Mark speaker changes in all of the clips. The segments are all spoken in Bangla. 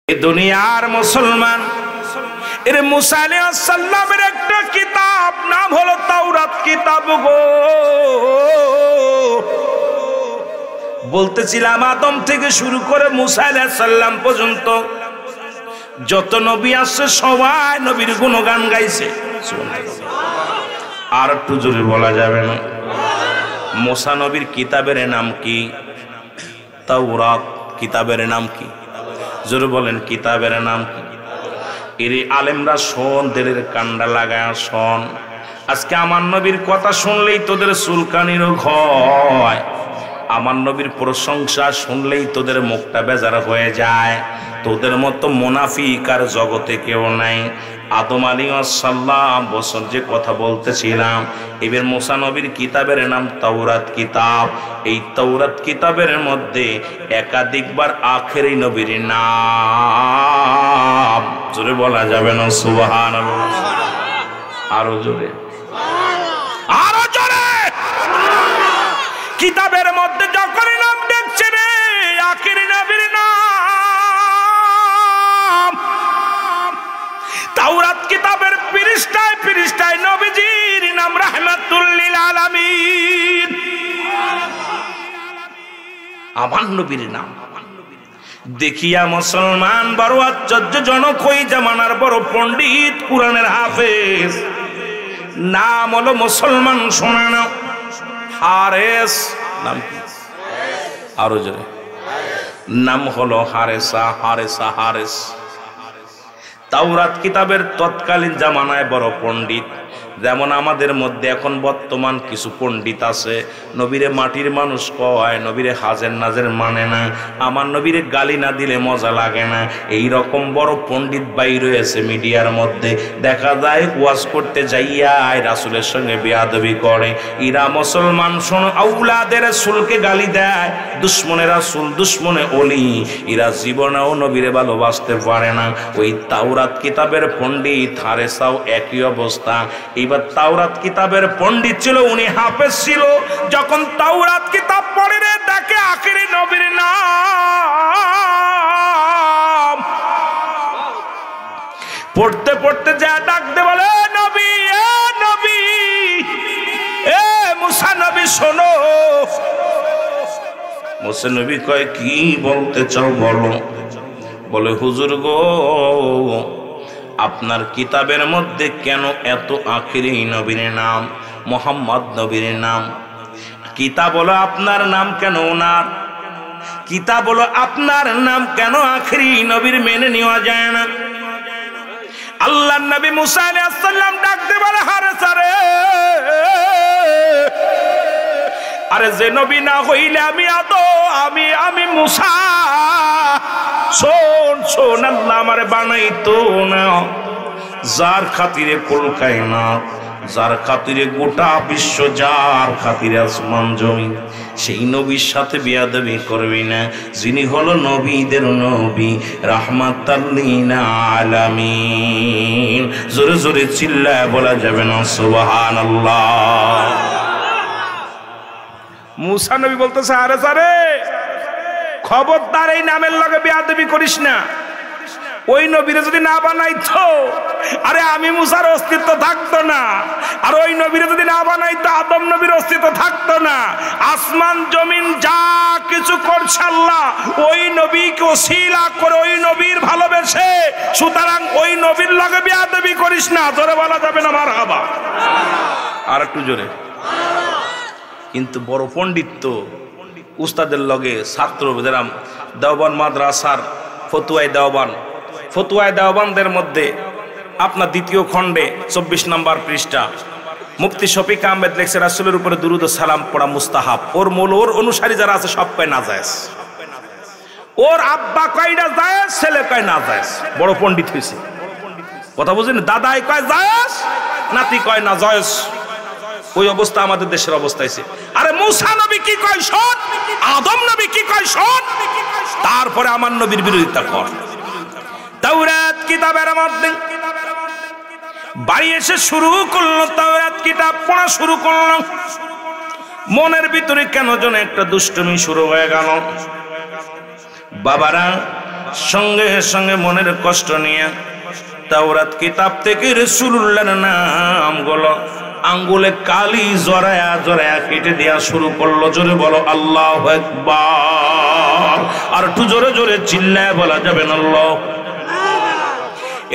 Speaker 1: দুনিয়ার মুসলমান এর মুসা আলাইহিস সালামের একটা কিতাব নাম হলো তাওরাত কিতাব গো। বলতেছিলাম আদম থেকে শুরু করে মুসা আলাইহিস সালাম পর্যন্ত যত নবী আছে সবাই নবীর গুণগান গাইছে। আর একটু জোরে বলা যাবে না? মুসা নবীর কিতাবের নাম কি? তাওরাত। কিতাবের নাম কি? জোরে বলেন, কিতাবের নাম কি? এরে আলেমরা শোন, দেলের কান্ডা লাগায় শোন। আজকে আমার নবীর কথা শুনলেই তোদের চুলকানিরও ভয়, আমার নবীর প্রশংসা শুনলেই তোদের মুখটা বেজার হয়ে যায়। তোদের মতো মুনাফিক আর জগতে কেউ নাই। আদম আলাইহিস সালাম বছর যে কথা বলতেছিলাম, এবার মুসা নবীর কিতাবের নাম তাওরাত কিতাব। এই তাওরাত কিতাবের মধ্যে একাধিকবার আখেরি নবীর নাম জোরে বলা যাবে না? সুবহানাল্লাহ। আরো জোরে, আরো জোরে। কিতাবের মধ্যে যখন নাম দেখছে রে আখেরি নবীর নাম, তাওরাত কিতাবের পৃষ্ঠায় পৃষ্ঠায় নবীজির নাম রাহমাতুল লিল আলামিন। আমার নবীর নাম দেখিয়া মুসলমান বড় আশ্চর্যজনক হয়ে জামানার বড় পণ্ডিত, কুরআনের হাফেজ, নাম হলো মুসলমান শোনা না হারেস। নাম কি? আরো জোরে। নাম হলো হারেসা। হারেসা, হারেস। তাওরাত কিতাবের তৎকালীন জামানায় বড় পণ্ডিত। যেমন আমাদের মধ্যে এখন বর্তমান কিছু পণ্ডিত আছে, নবীরে মাটির মানুষ কয়, নবীরে হাজের নাজের মানে না, আমার নবীরে গালি না দিলে মজা লাগে না, এই রকম বড় পণ্ডিত বাই রয়েছে মিডিয়ার মধ্যে। দেখা যায় ওয়াজ করতে যাইয়া রাসূলের সঙ্গে বেয়াদবি করে। ইরা মুসলমান শোন, আউলাদের রাসূলকে গালি দেয়, দুশ্মনে রাসূল দুশ্মনে ওলি, ইরা জীবনেও নবীরে ভালোবাসতে পারে না। ওই তাওরাত কিতাবের পণ্ডিত হারেসাও একই অবস্থা। এবার তাওরাত কিতাবের পণ্ডিত ছিল, উনি হাফেজ ছিল। যখন তাওরাত কিতাব পড়ে রে দেখে আখেরি নবীর নাম, পড়তে পড়তে যা ডাকতে বলে নবী, এ নবী, এ মুসা নবী শোনো। মুসা নবী কয় কি বলতে চাও বলো। বলে হুজুর গো, আপনার কিতাবের মধ্যে কেন এত আখেরি নবীর নাম, মুহাম্মদ নবীর নাম? কিতাব বলো আপনার নাম কেন ওনার? কিতাব বলো আপনার নাম কেন আখেরি নবীর মেনে নেওয়া যায় না? আল্লাহর নবী মুসা আলাইহিস সালাম ডাকতে বলে হারেসা রে, আরে যে নবী না হইলে আমি আমি মুসা। শোন শোন, আল্লাহ আমারে বানাইতো না, যার খাতিরে কলকায় না, যার খাতিরে গোটা বিশ্ব, যার খাতিরে আসমান জমিন, সেই নবীর সাথে বেয়াদবি করবি না, যিনি হলো নবীদের নবী, রাহমাতাল লিল আলামিন। জোরে জোরে চিল্লায় বলা যাবে না সুবহানাল্লাহ। মুসা নবী বলতেছে আরে সারে, খবরদার এই নামের লগে বেয়াদবি করিস না। ওই নবীরে যদি না বানাইতো, আরে আমি মুসার অস্তিত্ব থাকতো না। আর ওই নবীরে যদি না বানাইতো, আদম নবীর অস্তিত্ব থাকতো না। আসমান জমিন যা কিছু করছে আল্লাহ ওই নবীকে ওসিলা করে, ওই নবীর ভালোবেসে। সুতরাং ওই নবীর লগে বেয়াদবি করিস না। জোরে বলা যাবে না মারহাবা? আর একটু জোরে। কিন্তু বড় পণ্ডিত তো উস্তাদের লগে ছাত্র, যারা দেওবান মাদ্রাসার ফতুয়ায় দেওবানদের মধ্যে আপনার দ্বিতীয় খণ্ডে 24 নম্বর পৃষ্ঠা মুফতি শফিক আহমেদ লেখছে রাসূলের উপরে দুরূদ ও সালাম পড়া মুস্তাহাব। ওর মূল ওর অনুসারী যারা আছে সব কয় নাজায়েজ। ওর আব্বা কয়টা জায়েজ, ছেলে কয় নাজায়েজ। বড় পণ্ডিত হয়েছে, কথা বুঝেন? দাদাই কয় জায়েজ, নাতি কয় নাজায়েজ। ওই অবস্থা আমাদের দেশের অবস্থা হয়েছে। আরে মুসা নবী কি কয় শোন, আদম নবী কি কয় শোন, তারপরে আমার নবীর বিরোধিতা কর। তাওরাত কিতাবের মধ্যে বাড়ি এসে শুরু করলো, তাওরাত কিতাব পড়া শুরু করলো। মনের ভিতরে কেন যেন একটা দুষ্টুমি শুরু হয়ে গেল। বাবারা সঙ্গে সঙ্গে মনের কষ্ট নিয়ে তাওরাত কিতাব থেকে রাসূলুল্লাহর নামগুলো আঙ্গুলে কালি জড়ায়া জড়ায়া কেটে দেওয়া শুরু করলো। জোরে বলো আল্লাহু আকবার। আর একটু জোরে জোরে চিল্লায় বলা যাবে না আল্লাহ।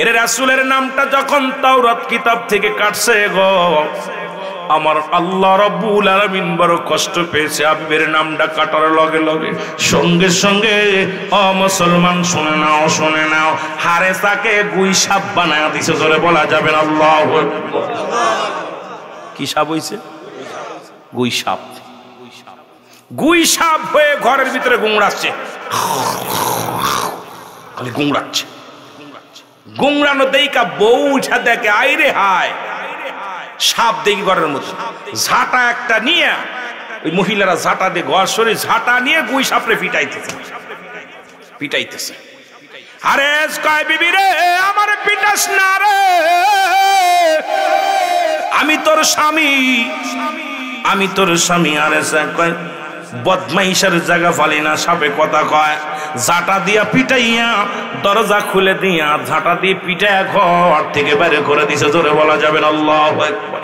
Speaker 1: এর রাসূলের নামটা যখন তাওরাত কিতাব থেকে কাটছে গো, আমার আল্লাহ রাব্বুল আলামিন বড় কষ্ট পেয়েছে হাবিবের নামটা কাটার লগে লগে। সঙ্গে সঙ্গে ও মুসলমান শুনে নাও শুনে নাও, হারেসাকে গুই সাপ বানায় দিছে। জোরে বলা যাবে না আল্লাহু আকবার। কি সাপ হইছে? গুই সাপ। গুই সাপ হয়ে ঘরের ভিতরে গুংড়াচ্ছে, খালি গুংড়াচ্ছে। গুংড়ানো দেইকা বউ উঠা দেখে আইরে হায়, সাপ দেখি ঘরের মধ্যে। ঝাঁটা একটা নিয়ে ওই মহিলারা ঝাঁটা দিয়ে ঘর সরে ঝাঁটা নিয়ে গুই সাপরে পিটাইতেছে। আরে কয় বিবি রে আমার পিটাস না রে, আমি তোর স্বামী, আমি তোর স্বামী। আরে কয় বদমাইশের জায়গা ফালি না, সাপে কথা কয়। ঝাঁটা দিয়া পিটাইয়া দরজা খুলে দিয়া ঝাঁটা দিয়ে পিটাইয়া ঘর থেকে বাইরে করে দিছে। জোরে বলা যাবে না আল্লাহু আকবার।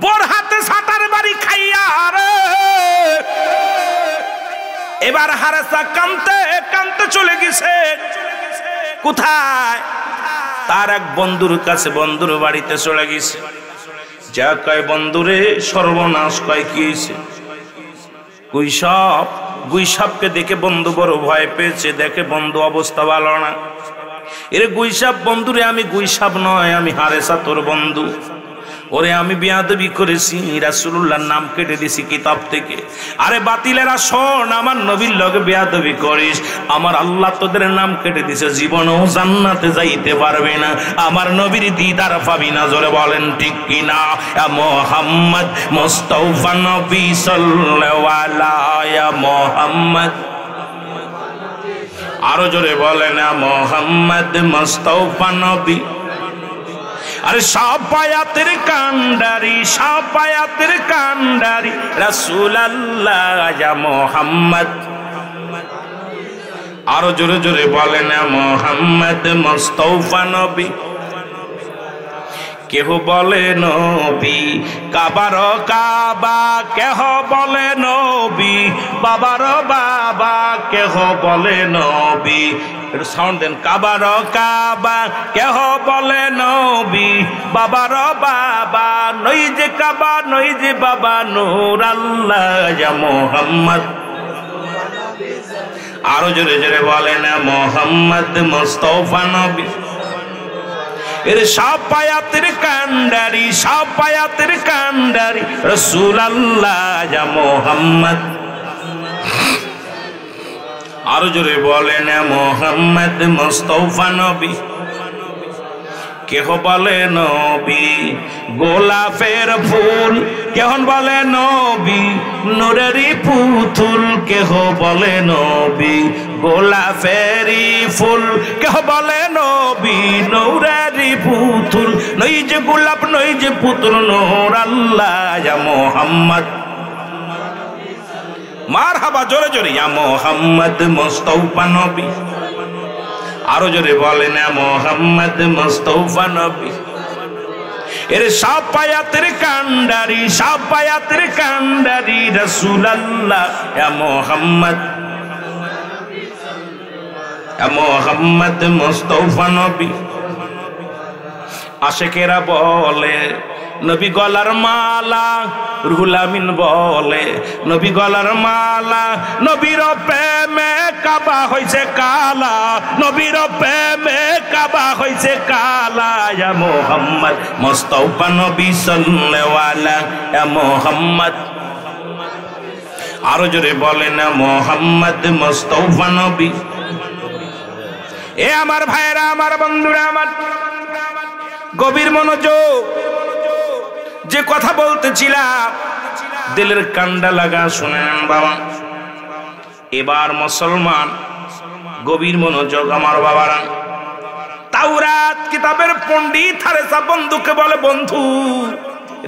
Speaker 1: বড় হাতে ঝাঁটার বাড়ি খাইয়া রে এবার হারেসা কাঁদতে কাঁদতে চলে গেছে। কোথায়? তার এক বন্ধুর কাছে, বন্ধুর বাড়িতে চলে গেছে। যা কয় বন্ধুরে সর্বনাশ। কয় কি হয়েছে? গুই সাপকে দেখে বন্ধু বড় ভয় পেয়েছে। দেখে বন্ধু অবস্থা ভালো না। এরে গুই সাপ বন্ধুরে, আমি গুই সাপ নয়, আমি হারেসা তোর বন্ধু। ওরে আমি বেয়াদবি করেছি, রাসূলুল্লাহর নাম কেটে দিছি কিতাব থেকে। আরে বাতিলেরা শোন, আমার নবীর লগে বেয়াদবি করিস, আমার আল্লাহ তোদের নাম কেটে দিছে, জীবনেও জান্নাতে যাইতে পারবে না, আমার নবীর দিদার পাবি না। জোরে বলেন ঠিক কিনা? মুহাম্মদ মুস্তাফা নবী সাল্লাল্লাহু আলাইহি মুহাম্মদ। আরো জোরে বলেন মুহাম্মদ মুস্তাফা নবী। আরে সাপায়াতের কান্ডারি, সাপায়াতের কান্ডারি রাসূলুল্লাহ ইয়া মুহাম্মদ। আরো জোরে জোরে বলেন মুহাম্মদ মুস্তাফা নবী। কেহ বলে নবী কাবার কাবা, কেহ বলে নবী বাবার বাবা, কেহ বলে নবী। সাউন্ড দেন। কাবার কাবা, কেহ বলে নবী বাবার বাবা, নই যে কাবা নই যে বাবা, নূর আল্লাহ ইয়া মুহাম্মদ। আরো জোরে জোরে বলেন মুহাম্মদ মুস্তাফা নবী। এর সাপায়াতের কান্ডারি, সাপায়াতের কান্ডারি রাসূলুল্লাহ ইয়া মুহাম্মদ। আরো জোরে বলেন মুহাম্মদ মুস্তাফা নবী। কেহ বলে নবী গোলাপের ফুল, কেহ বলে নবী নূরেরই পুতুল, কেহ বলে নবী গোলাপেরই ফুল, কেহ বলে নবী নূরেরই পুতুল, নই যে গোলাপ নই যে পুতুল, নূর আল্লাহ ইয়া মুহাম্মদ। মারহাবা জোরে জোরে ইয়া মুহাম্মদ মুস্তাফা নবী। আরো জোরে বলেন মুহাম্মদ মুস্তাফা নবী। এর সাপায়াতের কান্ডারি, সাপায়াতের কান্ডারি রাসূলুল্লাহ ইয়া মুহাম্মদ, ইয়া মুহাম্মদ মুস্তাফা নবী। আশিকেরা বলে নবী গলার মালা, রুহুল আমিন বলে নবী গলার মালা, নবীর প্রেমে কাবা হইছে কালা, নবীর প্রেমে কাবা হইছে কালা। ইয়া মুহাম্মদ মুস্তাফা নবী সাল্লাল্লাহু আলাইহি ইয়া মুহাম্মদ। আরো জোরে বলেন মুহাম্মদ মুস্তাফা নবী। এ আমার ভাইরা, আমার বন্ধুরা, আমার গভীর মনোযোগ। যে কথা বলতেছিলাম দিলের কান্ডা লাগা শুনেন বাবা। এবার মুসলমান গভীর মনোযোগ আমার বাবারা। তাওরাত কিতাবের পণ্ডিত হারেসা বন্ধুকে বলে, বন্ধু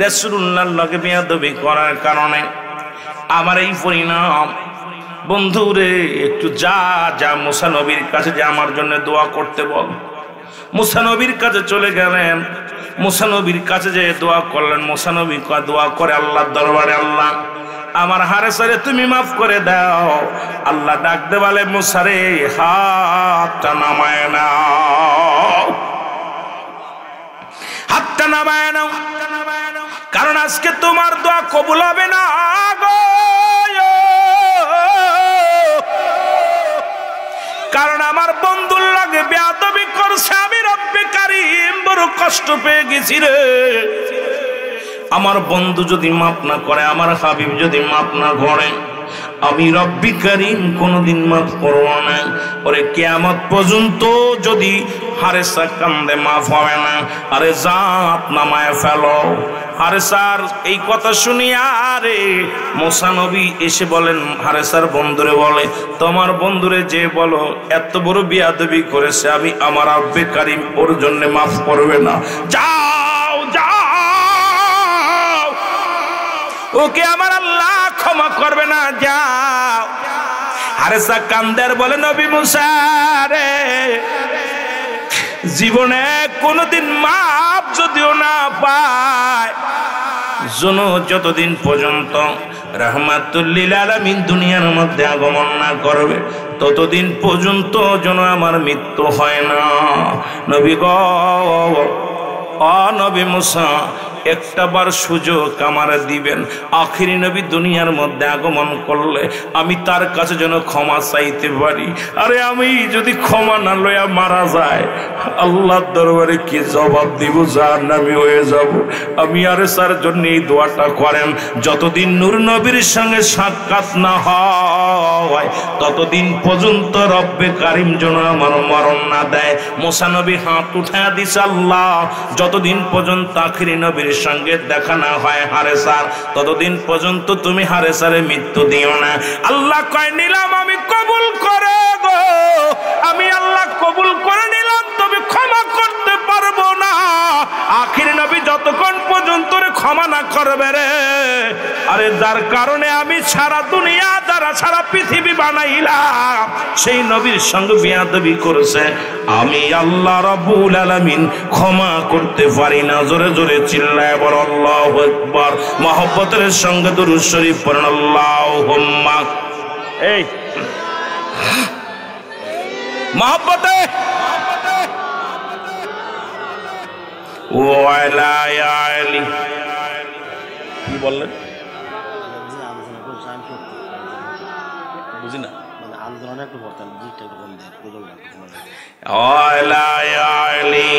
Speaker 1: রাসূলুল্লাহর লগে বেয়াদবি করার কারণে আমার এই পরিণাম। বন্ধু রে একটু যা যা মুসা নবীর কাছে যে আমার জন্য দোয়া করতে বল। মুসা নবীর কাছে চলে গেলেন, মুসা নবীর কাছে যে দোয়া করলেন। মুসা নবী দোয়া করে আল্লাহর দরবারে, আল্লাহ আমার হারেসারে তুমি মাফ করে দাও। আল্লাহ ডাকতে বলে মুসা রে হাতটা নামায় নাও, হাতটা নামায় নাও, কারণ আজকে তোমার দোয়া কবুল হবে না গো। কারণ আমার বন্ধুর লাগে বেয়াদবি করছে, আমি রব্বে কারীম বড় কষ্ট পেয়ে গেছি রে। আমার বন্ধু যদি মাফ না করে, আমার হাবিব যদি মাফ না করে, আমি রব্বে কারীম কোনদিন মাফ করব না। ওরে কিয়ামত পর্যন্ত যদি হারেসা কান্দে মাফ হবে না। আরে জাত নামায় ফেলো। হারেসার এই কথা শুনিয়া রে মুসা নবী এসে বলেন, হারেসার বন্ধুরে বলে, তোমার বন্ধুরে যে বলো এত বড় বিয়াদবি করেছে, আমি আমার রব্বে কারীম ওর জন্য মাফ করবে না। যাও যাও, ওকে আমার আল্লাহ ক্ষমা করবে না, যাও। হারেসা কান্দের বলে, নবী মুসা রে জীবনে কোনদিন মাপ যদিও না পায়, যতদিন পর্যন্ত রাহমাতুল লিল আলামিন দুনিয়ার মধ্যে আগমন না করবে ততদিন পর্যন্ত যেন আমার মৃত্যু হয় না। নবী গো, ও নবী মুসা একটা বার সুযোগ আমার দিবেন। আখিরি নবী দুনিয়ার মধ্যে আগমন করলে আমি তার কাছে যেন ক্ষমা চাইতে পারি। আরে আমি যদি ক্ষমা না লইয়া মারা যায়, আল্লাহর দরবারে কি জবাব দিব? জাহান্নামী হয়ে যাব। আমি আরে স্যার জন্য এই দোয়াটা করেন, যতদিন নূর নবীর সঙ্গে সাক্ষাৎ না হয় ততদিন পর্যন্ত রব্বে কারীম যেন আমার মরণ না দেয়। মুসা নবী হাত উঠায়া দিছে, আল্লাহ যতদিন পর্যন্ত আখিরি নবীর সঙ্গে দেখা না হয় হারেসার, ততদিন পর্যন্ত তুমি হারেসারে মৃত্যু দিও না। আল্লাহ কয়, নিলাম আমি কবুল করে গো, আমি আল্লাহ কবুল করে নিলাম, তবে ক্ষমা করতে পারবো না। আখির নবী যতক্ষণ পর্যন্ত ক্ষমা না করবে রে, আরে যার কারণে আমি সারা দুনিয়া দ্বারা সারা পৃথিবী বানাইলাম, সেই নবীর সঙ্গে বিয়াদবি করেছে, আমি আল্লাহ রাব্বুল আলামিন ক্ষমা করতে পারি না। জোরে জোরে চিল্লায় বল আল্লাহু আকবার। মহব্বতের সঙ্গে দুরূদ শরীফ পড়েন, আল্লাহুম্মা। এই মহব্বতে ওয়ালা আলী কি বললেন বুঝি না, আলোচনা একটু করতেন, জিটা একটু বন্ধ বুঝলেন। ওয়ালা আলী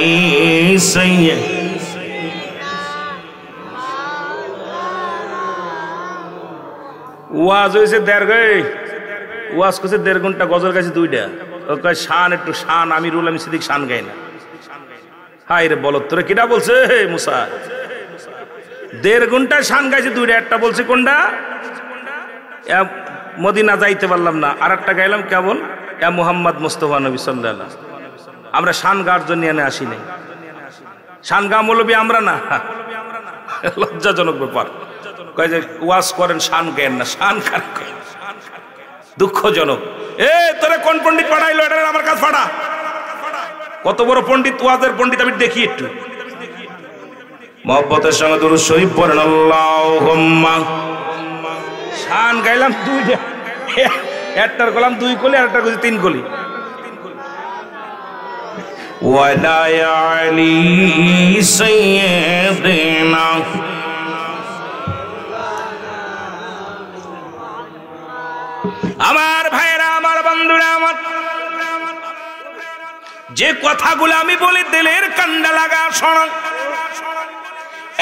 Speaker 1: সাইয়্যিদ ওয়াজ হয়েছে ওয়াজ করছে 1.5 ঘন্টা, গজল গাইছে 2টা। ও কয় শান, একটু শান, আমি রুল আমি সিদ্দিক শান গাই না। হাই রে বল, তোরে কিটা বলছে মুসা? 1.5 ঘন্টা শান গাইছে 2টা, একটা বলছে কোনটা? মদিনা যাইতে পারলাম না, আর একটা গাইলাম কেমন, মুহাম্মদ মুস্তাফা নবী সাল্লাল্লাহু আলাইহি ওয়াসাল্লাম। আমরা শান গাওয়ার জন্য এনে আসি নাই, শান গা মৌলবী আমরা না, লজ্জাজনক ব্যাপার। কয় যে ওয়াজ করেন শান গায়েন না, শান কার করেন, দুঃখজনক। তোরে কোন পণ্ডিত পাঠাইলো? এটা আমার কাছে ফাটা। কত বড় পণ্ডিত, ওয়াজের পণ্ডিত আমি দেখি একটু। মহব্বতের সঙ্গে দুরূদ শরীফ পড়েন, আল্লাহুম্মা। শান গাইলাম 2টা, একটার গলাম 2 কলি, আর একটা কলি 3 কলি। ওয়ালা আলী সাইয়্যিদিনা। আমার ভাইরা, আমার বন্ধুরা, আমার যে কথাগুলো আমি বলি দিলের কান্ডা লাগা শোনো।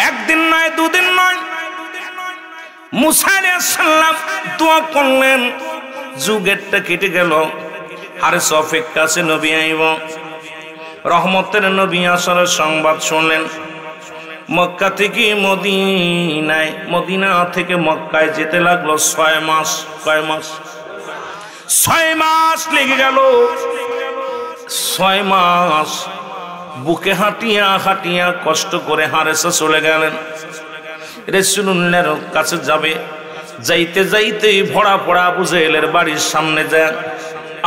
Speaker 1: একদিন নয়, 2 দিন নয়, মুসা আলাইহিস সালাম দোয়া করলেন, যুগেরটা কেটে গেল, হারেস অপেক্ষা আছে নবী আইব। রহমতের নবী আসার সংবাদ শুনলেন। মক্কা থেকে মদিনায়, মদিনা থেকে মক্কায় যেতে লাগলো 6 মাস। কয় মাস? 6 মাস লেগে গেল। 6 মাস বুকে হাঁটিয়া হাঁটিয়া কষ্ট করে হারেসা চলে গেলেন। রাসূলুল্লাহর কাছে যাবে, যাইতে যাইতে ভরা পড়া আবু জেহেলের বাড়ির সামনে যায়,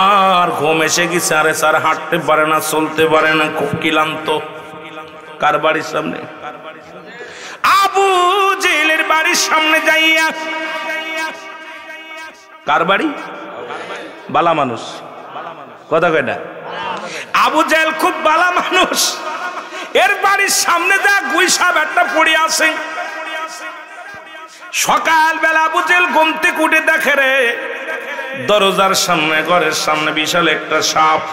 Speaker 1: আর ঘুম এসে গেছে। আরে স্যার হাঁটতে পারে না, চলতে পারে না, খুব ক্লান্ত। কার বাড়ির সামনে? আবু জেহেলের বাড়ির সামনে যাইয়া। কার বাড়ি? বালা মানুষ, কথা কয়টা? আবু জেহেল খুব বালা মানুষ। এর বাড়ির সামনে যা গুইসাব একটা পড়ে আছে। সকালবেলা আবু জেহেল ঘুম থেকে উঠে দেখে রে দরজার সামনে, ঘরের সামনে বিশাল একটা সাপ।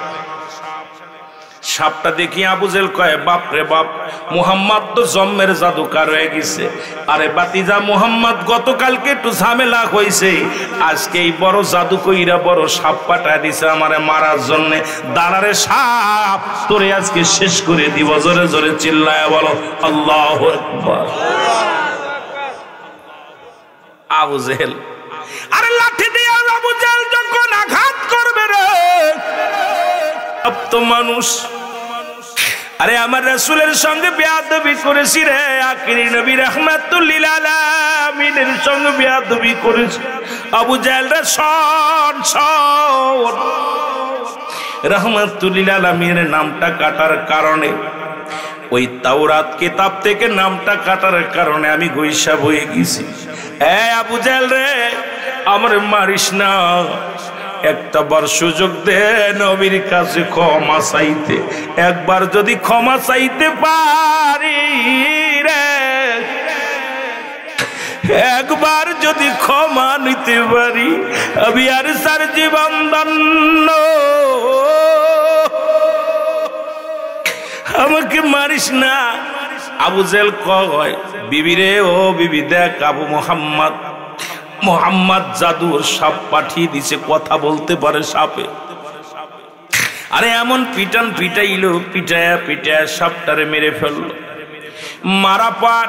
Speaker 1: সাপটা দেখি আবু জেহেল কয়, বাপ রে বাপ, মুহাম্মদ তো জম্মের জাদুকার হয়ে গেছে। আরে বাতিজা মুহাম্মদ, গতকালকে একটু ঝামেলা হয়েছে, আজকে এই বড় জাদু কইরা বড় সাপ পাঠায় দিছে আমারে মারার জন্য। দাঁড়ারে সাপ, তোরে আজকে শেষ করে দিব। জোরে জোরে চিল্লায় বলো আল্লাহু আকবার। আবু জেহেল, আরে লাঠি দিয়ে আবু জেহেল যখন আঘাত করবে রে, তো মানুষ, আরে আমার রাসূলের সঙ্গে বেয়াদবি করেছি রে, আখিরি নবী রাহমাতুল লিল আলামিনের সঙ্গে বেয়াদবি করেছি। আবু জেহেল রে শোন শোন, রাহমাতুল লিল আলামিনের নামটা কাটার কারণে, ওই তাওরাত কিতাব থেকে নামটা কাটার কারণে আমি গৈসাব হয়ে গেছি। আবু জেহেল রে, আমার মারিস না, একটা বার সুযোগ দে নবীর কাছে ক্ষমা চাইতে। একবার যদি ক্ষমা চাইতে পারি রে, একবার যদি ক্ষমা নিতে পারি, আমি আর সার জীবন দান্য। আমাকে মারিস না। আবু জেহেল কয়, বিবি রে, ও বিবি দেখ, আবু মোহাম্মদ, মোহাম্মদ জাদুর সাপ পাঠিয়ে দিছে, কথা বলতে পারে সাপে। আরে এমন পিটান পিটাইলো, পিটায়া পিটায়া সাপটারে মেরে ফেললো। মারা পার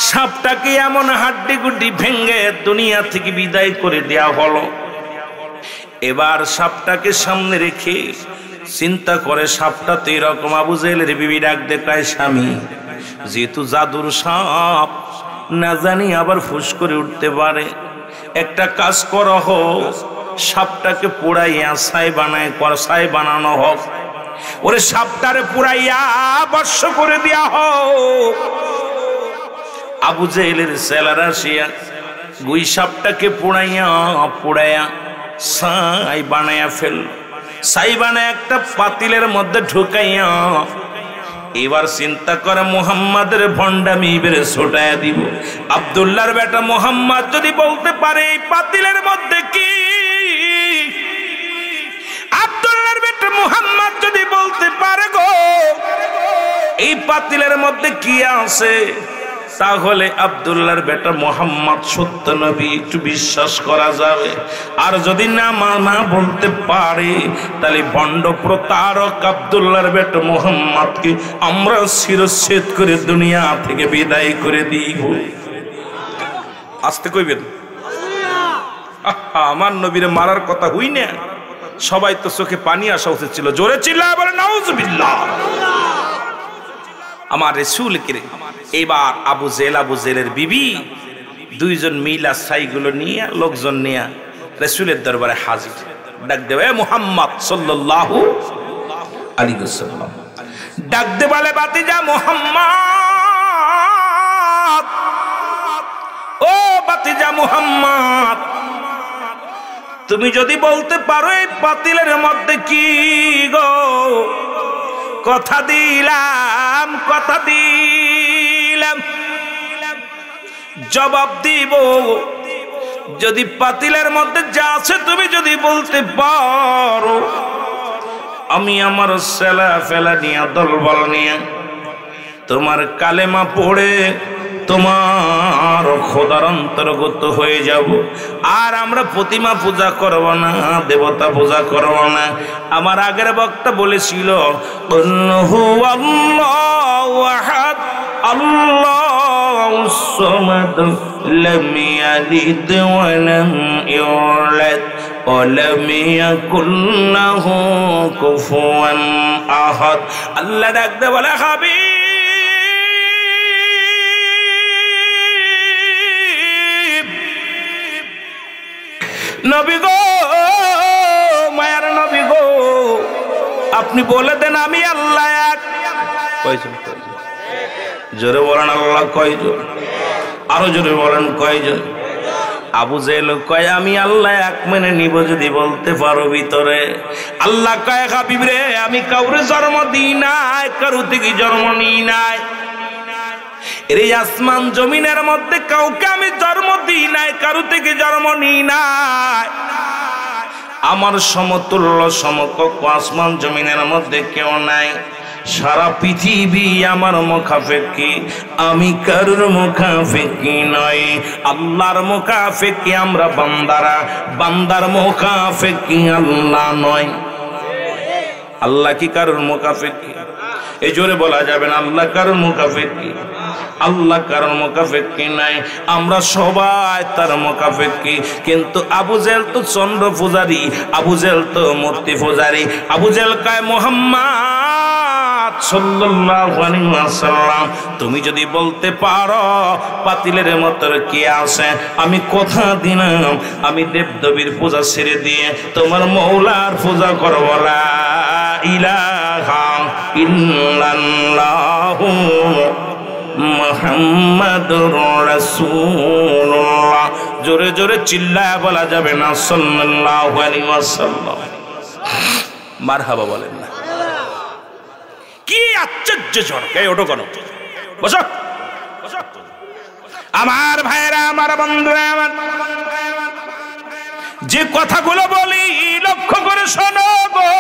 Speaker 1: সাপটাকে এমন হাড্ডি গুড্ডি ভেঙ্গে দুনিয়া থেকে বিদায় করে দেয়া হলো। এবার সাপটাকে সামনে রেখে চিন্তা করে, সাপটা তো এরকম। আবু জেহেলের বিবি ডাক দেখায়, স্বামী, যেহেতু জাদুর সাপ, না জানি আবার ফুস করে উঠতে পারে, একটা কাজ করা হোক, সাপটাকে পোড়াইয়া ছাই বানায়, ছাই বানানো হোক। ওরে সাপটারে পোড়াইয়া বর্ষ করে দেয়া হোক। আবু জেহেলের ছেলেরা আসিয়া গুই সাপটাকে পোড়াইয়া ছাই বানাইয়া ফেল। ছাই বানায় একটা পাতিলের মধ্যে ঢুকাইয়া এবার চিন্তা করে মুহাম্মাদের ভণ্ডামি বেড়ে ছোটাইয়া দিব। আব্দুল্লাহর বেটা মুহাম্মদ যদি বলতে পারে এই পাতিলের মধ্যে কি, আব্দুল্লাহর বেটা মুহাম্মদ যদি বলতে পারে গো এই পাতিলের মধ্যে কি আছে, তাহলে আব্দুল্লাহর বেটা মুহাম্মদ সত্য নবী, একটু বিশ্বাস করা যাবে। আর যদি না বলতে পারে, তাহলে ভণ্ড প্রতারক আব্দুল্লাহর বেটা মুহাম্মদকে আমরা শিরচ্ছেদ করে দুনিয়া থেকে বিদায় করে দিব। আস্তে কইবেন, আমার নবীরে মারার কথা হই না, সবাই তো চোখে পানি আসা উচিত ছিল। জোরে চিল্লায় বলে নাউজুবিল্লাহ। আমার রাসূল কে এবার আবু জেহেলের বিবি দুইজন মিলা ছাইগুলো নিয়ে, লোকজন নিয়ে রাসূলের দরবারে হাজির। ডাক দেবে, মুহাম্মদ সাল্লাল্লাহু আলাইহি ওয়াসাল্লাম। ডাক দে বলে, বাতিজা মুহাম্মদ, ও বাতিজা মুহাম্মদ, তুমি যদি বলতে পারো এই পাতিলের মধ্যে কি গো, কথা দিলাম জবাব দিব। যদি পাতিলের মধ্যে যা আছে তুমি যদি বলতে পারো, আমি আমার সেলা ফেলা নিয়ে, দলবল নিয়ে তোমার কালেমা পড়ে তোমার খোদার অন্তর্গত হয়ে যাব। আর আমরা প্রতিমা পূজা করব না, দেবতা পূজা করব না। আমার আগের বক্তা বলেছিল, আল্লাহু আহাদ আল্লাহুস সামাদ লাম ইয়ালিদ ওয়া লাম ইউলাদ ওয়া লাম ইয়াকুল লাহু কুফুয়ান আহাদ। আল্লাহ ডাকতে বলে, হাবিব নবী গো, মায়ার নবী গো, আপনি বলে দেন আমি আল্লাহ এক। কয়জন? জোরে বলেন আল্লাহ কয়জন? আরো জোরে বলেন কয়জন? আবু জেহেল কয় আমি আল্লাহ এক মেনে নিব যদি বলতে পারো ভিতরে। আল্লাহ কয় হাবিব রে, আমি কাউরে জন্ম দিই নাই, কারো থেকে জন্ম নিই নাই। এই আসমান জমিনের মধ্যে কাউকে আমি জন্ম দিই নাই, কারো থেকে জন্ম নিই নাই। আমার সমতুল্য সমকক্ষ আসমান জমিনের মধ্যে কেউ নাই। সারা পৃথিবী আমার মুখাফেকি, আমি কারুর মুখাফেকি নই। আল্লাহর মুখাফেকি আমরা বান্দারা, বান্দার মুখাফেকি আল্লাহ নয়। আল্লাহ কি কারুর মুখাফেকি? এই জোরে বলা যাবে না আল্লাহ কারুর মুখাফেকি। আল্লাহ কারোর মুখাফেকি নাই, আমরা সবাই তার মুখাফেকি। কিন্তু আবু জেহেল তো চন্দ্র পূজারী, আবু জেহেল তো মূর্তি পূজারী। আবু জেহেল কয় মুহাম্মদ সাল্লাল্লাহু আলাইহি ওয়াসাল্লাম, তুমি যদি বলতে পারো পাতিলের মতো কে আছে, আমি কথা দিলাম আমি দেবদেবীর পূজা ছেড়ে দিয়ে তোমার মওলার পূজা করব। লা ইলাহা ইল্লাল্লাহু মুহাম্মাদুর রাসূলুল্লাহ। জোরে জোরে চিল্লায় বলা যাবে না সাল্লাল্লাহু আলাইহি ওয়াসাল্লাম? মারহাবা বলেন না? কি আশ্চর্যজনক! এই ওঠো কেন, বসো। আমার ভাইরা, আমার বন্ধুরা, আমার যে কথাগুলো বলি লক্ষ্য করে শোনো গো।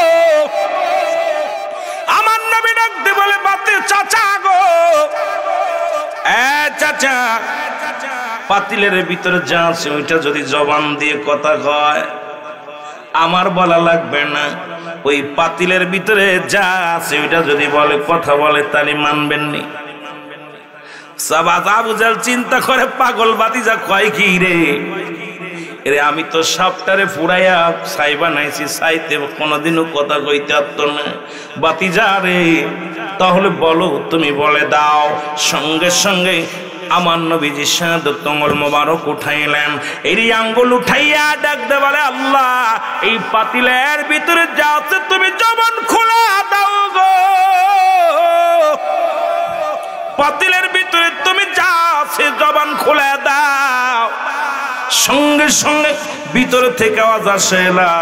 Speaker 1: আমার নবী ডাকতে বলে বাতে চাচা গো, চাচা পাতিলের ভিতরে যা আছে ওইটা যদি জবান দিয়ে কথা কয়, আমার বলা লাগবে না। ওই পাতিলের ভিতরে যা আছে ওইটা যদি বলে কথা বলে তাহলে মানবেন নি? আবু জেহেল চিন্তা করে পাগল বাতিজা কয় কি রে, এরে আমি তো সাপটারে ফুরাইয়া ছাই বানাইছি, ছাইতে কোনোদিনও কথা কইতে পারত না। বাতিজা রে তাহলে বলো, তুমি বলে দাও। সঙ্গে সঙ্গে আমার নবীজি শাহাদাত আঙ্গুল মোবারক উঠাইলেন। এই আঙ্গুল উঠাইয়া ডাকতে বলে আল্লাহ, এই পাতিলের ভিতরে যা আছে তুমি জবান খোলা দাও গো। পাতিলের ভিতরে তুমি যা আছে জবান খোলা দাও। সঙ্গে সঙ্গে ভিতর থেকে আওয়াজ আসে লা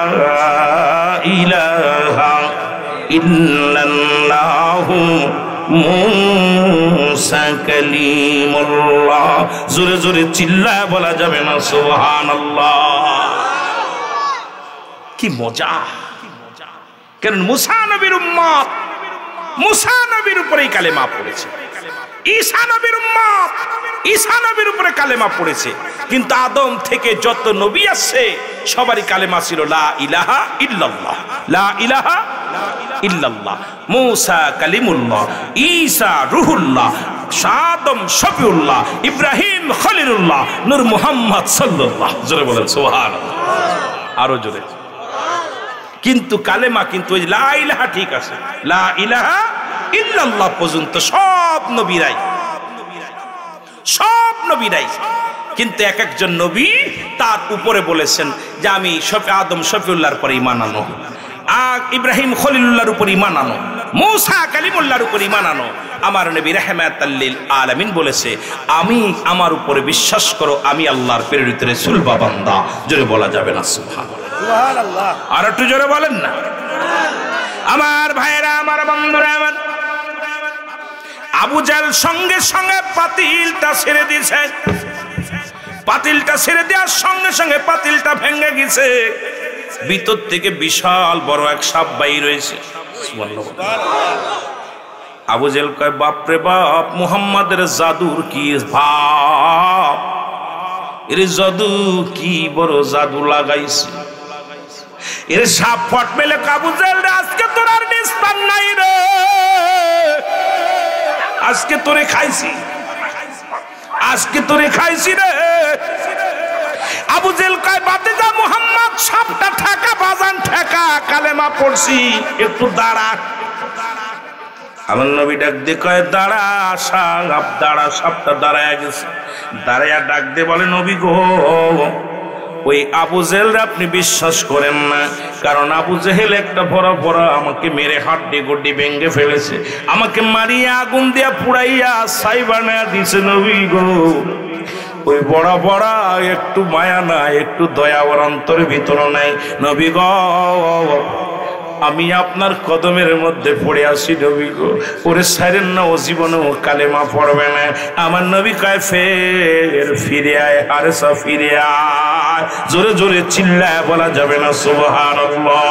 Speaker 1: ইলাহা ইল্লাল্লাহু মুসা কালিমুল্লাহ। জোরে জোরে চিল্লায় বলা যাবে না সুবহানাল্লাহ? কি মজা! কারণ মুসা নবীর উম্মত, মুসা নবীর উপরেই কালেমা পড়েছে। ঈসা নবীর উম্মত, ঈসা নবীর উপরে কালেমা পড়েছে। কিন্তু আদম থেকে যত নবী আসছে সবারই কালেমা ছিল লা ইলাহা ইল্লাল্লাহ, লা ইলাহা ইল্লাল্লাহ। মুসা কালিমুল্লাহ, ঈসা রুহুল্লাহ, আদম শফিউল্লাহ, ইব্রাহিম খলিলুল্লাহ, নূর মুহাম্মদ সাল্লাল্লাহ। জোরে বলেন সুবহানাল্লাহ, আরো জোরে। কিন্তু কালেমা কিন্তু ওই লা ইলাহা ঠিক আছে, লা ইলাহা ইল্লাল্লাহ পর্যন্ত সব নবীরাই, সব নবীরাই। কিন্তু এক একজন নবী তার উপরে বলেছেন যে আমি আদম শফিউল্লাহর পরে ঈমান আনো, ইব্রাহিম খলিলুল্লাহর উপর ঈমান আনো, মুসা কালিমুল্লাহর উপর ঈমান আনো। আমার নবী রাহমাতাল লিল আলামিন বলেছে আমি আমার উপরে বিশ্বাস করো, আমি আল্লাহর প্রেরিত রাসূল বা বান্দা। জোরে বলা যাবে না সুবহানাল্লাহ? আর একটু জোরে বলেন না। আমার ভাইরা, আমার বন্ধুরা, আমার আবু জেহেল সঙ্গে সঙ্গে পাতিলটা ছেড়ে দিয়েছে। পাতিলটা ছেড়ে দেওয়ার সঙ্গে সঙ্গে পাতিলটা ভেঙে গেছে। ভিতর থেকে বিশাল বড় এক সাপ বাইর হয়েছে। আবু জেহেল কয় বাপরে বাপ, মুহাম্মাদের জাদুর কি ভাব, এর জাদু কি বড় জাদু লাগাইছে। এর সাপ ফট মেলে আবু জেহেল রে, আজকে তোর আর নিস্তার নাই রে, আজকে তোরে খাইছি, আজকে তোরে খাইছি রে। আবু জেহেল কয় বাতিজা মুহাম্মদ সাপটা ঠেকা, বাজান ঠেকা, কালেমা পড়ছি, একটু দাঁড়া। আমার নবী ডাক দিয়ে কয় দাঁড়া সাপ, দাঁড়া। সাপটা দাঁড়ায় গেছে। দাঁড়াইয়া ডাক দিয়ে বলে নবী গো, ওই আবু জেহেল আপনি বিশ্বাস করেন না, কারণ আবু জেহেল একটা ভরা ভরা আমাকে মেরে হাড্ডি গুড্ডি ভেঙে ফেলেছে, আমাকে মারিয়ে আগুন দিয়া পুড়াইয়া ছাই বানায়া দিছে নবী গো। ওই বড় বড় একটু মায়া নাই, একটু দয়া ওর অন্তরের ভিতরে নাই। নবী গো আমি আপনার কদমের মধ্যে পড়ে আসি নবী গো, ওরে সাইরেন না, ও জীবনেও কালেমা পড়বে না। আমার নবী কয় ফের ফিরে আয়, আরে সব ফিরে আয়। জোরে জোরে চিল্লায় বলা যাবে না সুবহানাল্লাহ।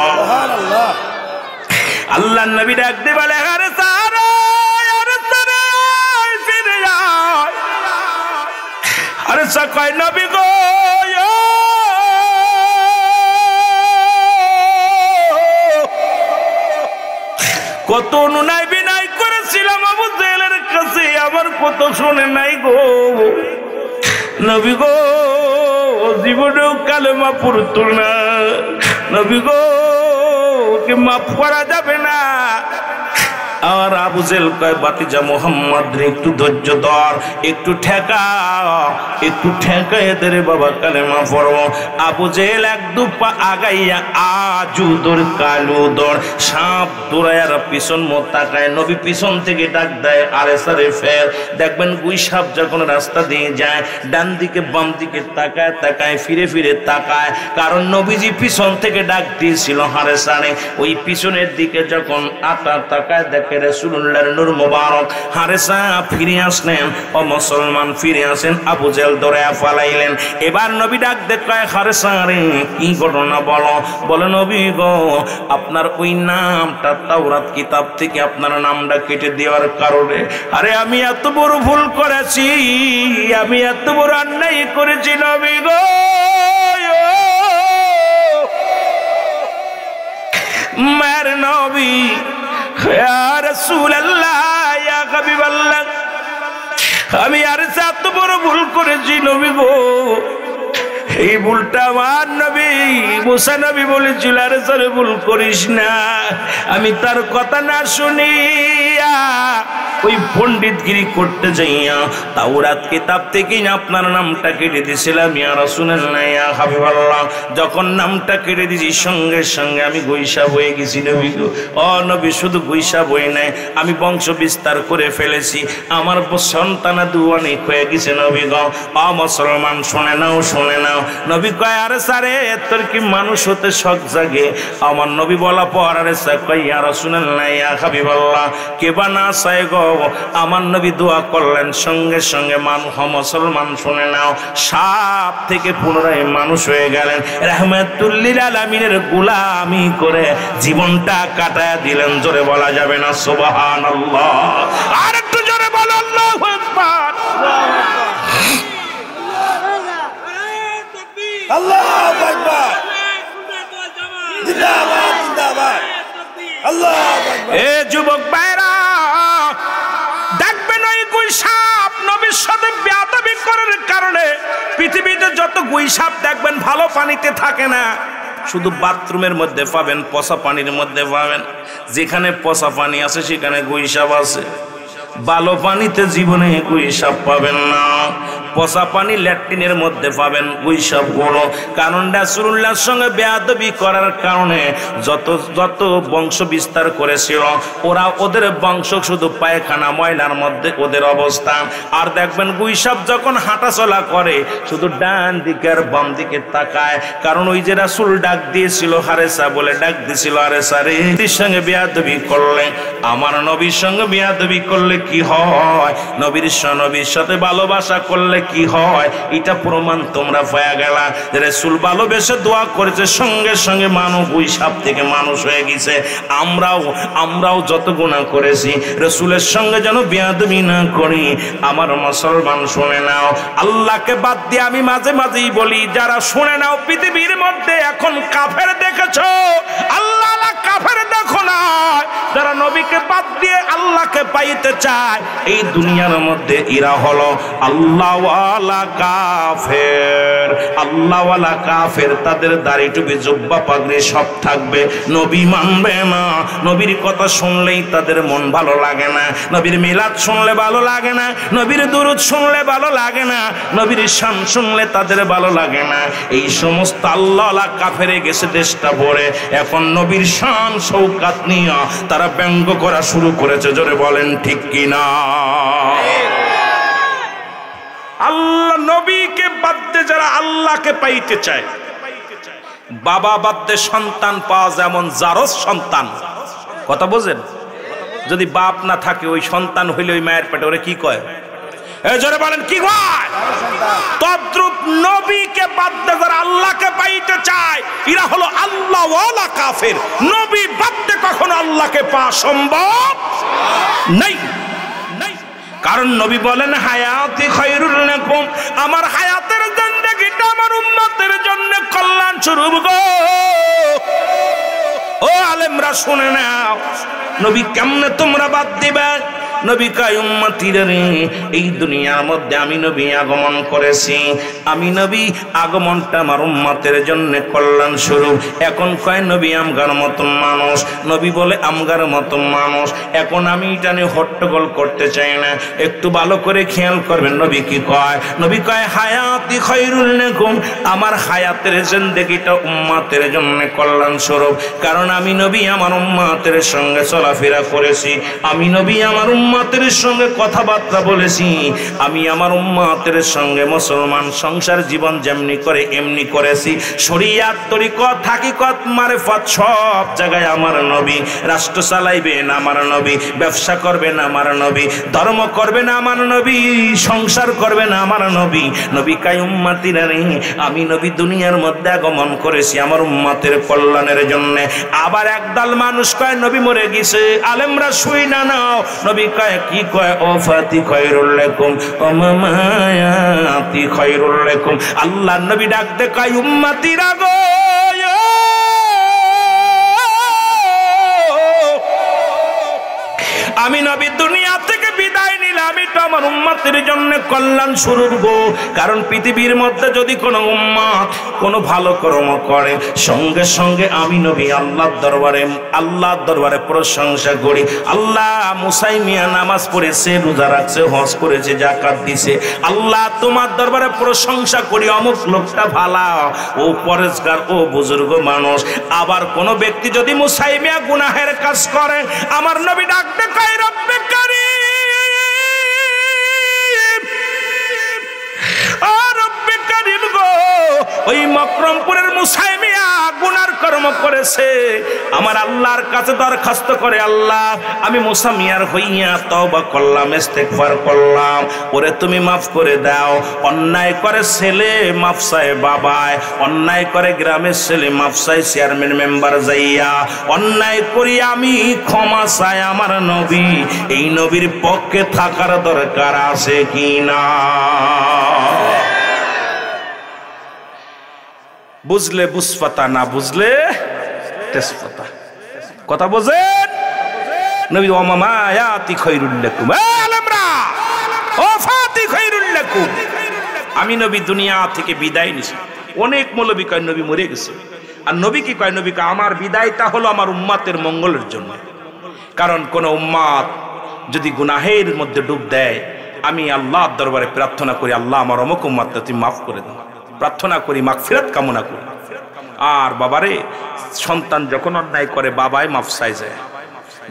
Speaker 1: আল্লাহ নবী ডাক দিয়ে বলে আরে সারে, আরে সারে ফিরে আয়। আরে সা কয় নবী গো কত নুনাই বিনাই করেছিলাম আবু জেহেলের কাছে, আমার কত শুনে নাই গো নবী গো, জীবনেও কালেমা পড়তো না নবী গো, ওকে মাফ করা যাবে না। আর আবু জেহেল কয় বাতিজা মোহাম্মদ রে একটু ধৈর্য ধর, একটু ঠেকা, একটু ঠেকা এদের বাবা কালেমা পড়ো। আবু জেহেল এক দু পা আগাইয়া আজু দৌড় কালু দৌড় সাপ দৌড়াইয়ার পিছন মত তাকায়। নবী পিছন থেকে ডাক দেয় আরে সারে ফের। দেখবেন গুই সাপ যখন রাস্তা দিয়ে যায় ডান দিকে বাম দিকে তাকায় তাকায় ফিরে ফিরে তাকায়, কারণ নবীজি পিছন থেকে ডাক দিয়েছিল হারে সারে। ওই পিছনের দিকে যখন আটা তাকায় দেখে রাসূলুল্লাহর নূর মোবারক। হারেসা ফিরে আসলেন, ও মুসলমান ফিরে আসেন। আবু জেহেল ধরে ফালাইলেন। এবার নবী ডাক দেখায় হারেসা রে কি ঘটনা বলো। বলে নবী গো আপনার ওই নামটা তাওরাত কিতাব থেকে আপনার নামটা কেটে দেওয়ার কারণে আরে আমি এত বড় ভুল করেছি, আমি এত বড় অন্যায় করেছি নবী গো। মার নবী ইয়া রাসূলুল্লাহ ইয়া হাবিবাল্লাহ, আমি আর এত বড় ভুল করেছি নবী গো। এই ভুলটা আমার নবী মুসা নবী বলেছিল আরে সরে ভুল করিস না। আমি তার কথা না শুনিয়া ওই পণ্ডিতগিরি করতে যাইয়া তাওরাত কিতাব থেকে আপনার নামটা কেটে দিয়েছিলাম ইয়া রাসূলুল্লাহ ইয়া হাবিবাল্লাহ। যখন নামটা কেটে দিয়েছি সঙ্গে সঙ্গে আমি গৈসা হয়ে গেছি নবী গো। ও নবী শুধু গৈসা বই নাই, আমি বংশ বিস্তার করে ফেলেছি, আমার সন্তানাদি অনেক হয়ে গেছে নবী গো। ও মুসলমান শুনে নাও শুনে নাও। নবী কয় আরে সারে তোর কি মানুষ হতে শখ জাগে। আমার নবী বলা পর আরে সা কয় ইয়া রাসূলুল্লাহ ইয়া হাবিবাল্লাহ কে বা না চায় গো। আমার নবী দোয়া করলেন, সঙ্গে সঙ্গে মুসলমান শুনে নাও, সাপ থেকে পুনরায় মানুষ হয়ে গেলেন। রাহমাতুল লিল আলামিনের গোলামি করে জীবনটা কাটায় দিলেন। জোরে বলা যাবে না সুবহানাল্লাহ। আর একটু জোরে বলো আল্লাহু আকবার।
Speaker 2: আল্লাহু আকবার, জিন্দাবাদ জিন্দাবাদ, আল্লাহু আকবার।
Speaker 1: এ যুবক ভাইরা দেখবেন ওই গুই সাপ নবীর সাথে বেয়াদবি করার কারণে পৃথিবীতে যত গুই সাপ দেখবেন ভালো পানিতে থাকে না, শুধু বাথরুমের মধ্যে পাবেন, পচা পানির মধ্যে পাবেন। যেখানে পচা পানি আছে সেখানে গুই সাপ আছে, ভালো পানিতে জীবনে গুই সাপ পাবেন না। পচা পানি ল্যাট্রিনের মধ্যে পাবেন গুই সাপ বড়, কারণ রাসূলুল্লাহর সঙ্গে বেয়াদবি করার কারণে যত যত বংশ বিস্তার করেছিল ওরা ওদের বংশ শুধু পায়খানা ময়লার মধ্যে ওদের অবস্থান। আর দেখবেন গুই সাপ যখন হাঁটাচলা করে শুধু ডান দিকে আর বাম দিকে তাকায়, কারণ ওই যে রাসূল ডাক দিয়েছিল হারেসা বলে ডাক দিয়েছিল, হারেসা রে নবীর সঙ্গে বেয়াদবি করলে, আমার নবীর সঙ্গে বেয়াদবি করলে কি হয়, নবীর সাথে ভালোবাসা করলে কি হয়, এটা প্রমাণ তোমরা পাওয়া গেলা। রাসূল ভালোবেসে দোয়া করেছে, সঙ্গে সঙ্গে মানুষ ওই সাপ থেকে মানুষ হয়ে গেছে। আমরাও যত গুনাহ করেছি রাসূলের সঙ্গে যেন বেয়াদবি না করি। আমার মুসলমান শুনে নাও, আল্লাহকে বাদ দিয়ে আমি মাঝে মাঝেই বলি যারা শুনে নাও, পৃথিবীর মধ্যে এখন কাফের দেখেছো, আল্লাহ কাফের দেখো না, যারা নবীকে বাদ দিয়ে আল্লাহকে পাইতে চায়, এই দুনিয়ার মধ্যে এরা হলো আল্লাহওয়ালা কাফের। আল্লাহওয়ালা কাফের, তাদের দাড়ি টুপি জুব্বা পাগড়ি সব থাকবে, নবী মানবে না। নবীর কথা শুনলেই তাদের মন ভালো লাগে না, নবীর মিলাদ শুনলে ভালো লাগে না, নবীর দুরূদ শুনলে ভালো লাগে না, নবীর শান শুনলে তাদের ভালো লাগে না। এই সমস্ত আল্লাহওয়ালা কাফেরে গেছে দেশটা ভরে। এখন নবীর শান শৌকাত নিয়ে তারা ব্যঙ্গ করা শুরু করেছে। জোরে বলেন ঠিক কিনা? আল্লাহ নবীকে বাদ দিয়ে যারা আল্লাহকে পাইতে চায়, বাবা বাদ দিয়ে সন্তান পাওয়া যেমন জারজ সন্তান, কথা বোঝেন? যদি বাপ না থাকে ওই সন্তান হইলে ওই মায়ের পেটে ওরে কি কয়? জোরে বলেন কি কয়? তদ্রূপ নবীকে বাদ দিয়ে যারা আল্লাহকে পাইতে চায় এরা হলো আল্লাহওয়ালা কাফের। নবী বাদ দিয়ে কখনো আল্লাহকে পাওয়া সম্ভব নাই। কারণ নবী বলেন হায়াতি খায়রুল লাকুম, আমার হায়াতের জিন্দেগিটা আমার উম্মতের জন্য কল্যাণ স্বরূপ গো। ও আলেমরা শুনে নাও, নবী কেমনে তোমরা বাদ দিবে? নবী কয় উম্মতিরা রে, এই দুনিয়ার মধ্যে আমি নবী আগমন করেছি, আমি নবী আগমনটা আমার উম্মতের জন্য কল্যাণ স্বরূপ। এখন কয় নবী আমগার মতো মানুষ, নবী বলে আমগার মতো মানুষ। এখন আমি এটা নিয়ে হট্টগোল করতে চাই না, একটু ভালো করে খেয়াল করবেন নবী কি কয়। নবী কয় হায়াতি খায়রুল লাকুম, আমার হায়াতের জিন্দেগিটা উম্মতের জন্য কল্যাণ স্বরূপ। কারণ আমি নবী আমার উম্মতের সঙ্গে চলাফেরা করেছি, আমি নবী আমার উম্মতের সঙ্গে কথাবার্তা বলেছি, আমি আমার উম্মতের সঙ্গে মুসলমান সংসার জীবন যেমনি করে এমনি করেছি। শরিয়াত তরিকত হাকিকত মারিফত সব জায়গায় আমার নবী। রাষ্ট্র চালাইবেন আমার নবী, ব্যবসা করবেন আমার নবী, ধর্ম করবেন আমার নবী, সংসার করবেন আমার নবী। নবী কয় উম্মতিরা রে, আমি নবী দুনিয়ার মধ্যে আগমন করেছি আমার উম্মতের কল্যাণের জন্য। আবার একদল মানুষ কয় নবী মরে গেছে, আলেমরা শুই না নাও। নবী কয় কি কয়? ওফাতি খায়রুল লাকুম ও মামায়াতি খায়রুল লাকুম। আল্লাহ নবী ডাকতে কয় উম্মতিরা গো, আমি নবী দুনিয়া থেকে বিদায় নিলাম, এটা আমার উম্মতের জন্য কল্যাণ স্বরূপ গো। কারণ পৃথিবীর মধ্যে যদি কোনো উম্মত কোনো ভালো কর্ম করে, সঙ্গে সঙ্গে আমি নবী আল্লাহর দরবারে প্রশংসা করি। আল্লাহ মুসাই মিয়া নামাজ পড়েছে, রোজা রাখছে, হজ করেছে, যাকাত দিছে, আল্লাহ তোমার দরবারে প্রশংসা করি, অমুক লোকটা ভালো, ও পরেশগার, ও বুজুর্গ মানুষ। আবার কোন ব্যক্তি যদি মুসাই মিয়া গুনাহের কাজ করে, আমার নবী ডাকতে কয় রব্বে কারীম, ও রব্বে কারীম গো, ওই মকরমপুরের মুসাই মিয়া গুনার কর্ম করেছে, আমার আল্লাহর কাছে দরখাস্ত করে, আল্লাহ আমি মুসা মিয়ার হইয়া তওবা করলাম, ইস্তেগফার করলাম, ওরে তুমি মাফ করে দাও। অন্যায় করে ছেলে মাফ চায় বাবায়, অন্যায় করে গ্রামের ছেলে মাফ চায় চেয়ারম্যান মেম্বার যাইয়া, অন্যায় করি আমি ক্ষমা চাই আমার নবী। এই নবীর পক্ষে থাকার দরকার আছে কি না? বুঝলে বুঝপাতা, না বুঝলে তেজপাতা। কথা বোঝেন? নবী ওয়া মামায়াতি খায়রুল লাকুম, আলেমরা ওফাতি খায়রুল লাকুম, আমি নবী দুনিয়া থেকে বিদায় নিছি। অনেক মৌলবী কয় নবী মরে গেছে, আর নবী কি কয়? নবী কয় আমার বিদায়টা হলো আমার উম্মতের মঙ্গলের জন্য। কারণ কোন উম্মত যদি গুনাহের মধ্যে ডুব দেয়, আমি আল্লাহর দরবারে প্রার্থনা করি, আল্লাহ আমার অমুক উম্মতকে তুমি মাফ করে দাও, প্রার্থনা করি, মাগফিরাত কামনা করি। আর বাবারে, সন্তান যখন অন্যায় করে বাবাই মাফ চাই যায়।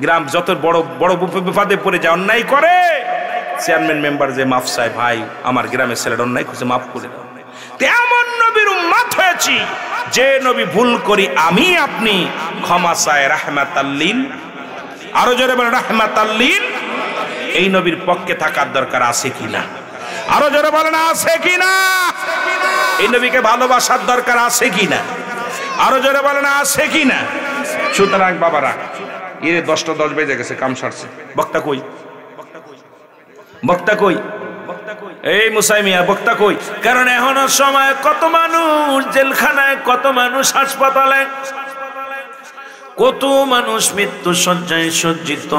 Speaker 1: গ্রাম যত বড় বড় বিপদে পড়ে যায়, অন্যায় করে, চেয়ারম্যান মেম্বার যে মাফ চায়, ভাই আমার গ্রামের ছেলেটা অন্যায় করছে, মাফ করে দাও। তেমন নবীর উম্মত হয়েছি, যে নবী ভুল করি আমি আপনি ক্ষমা চায় রাহমাতাল্লিল, আরো জোরে বলেন রাহমাতাল্লিল। এই নবীর পক্ষে থাকার দরকার আছে কিনা? আরো জোরে বলেন আছে কিনা? এই নবীকে ভালোবাসার দরকার আছে কিনা? আরো জোরে বলেন আছে কিনা? সুতরাং বাবারা, এর 10টা 10 বেজে গেছে, কাম সারছে। বক্তা কই? বক্তা কই? এই মুসাই মিয়া বক্তা কই? কারণ এখনো সময় কত মানুষ জেলখানায়, কত মানুষ হাসপাতালে,
Speaker 3: কত মানুষ মৃত্যু শয্যায় সজ্জিত,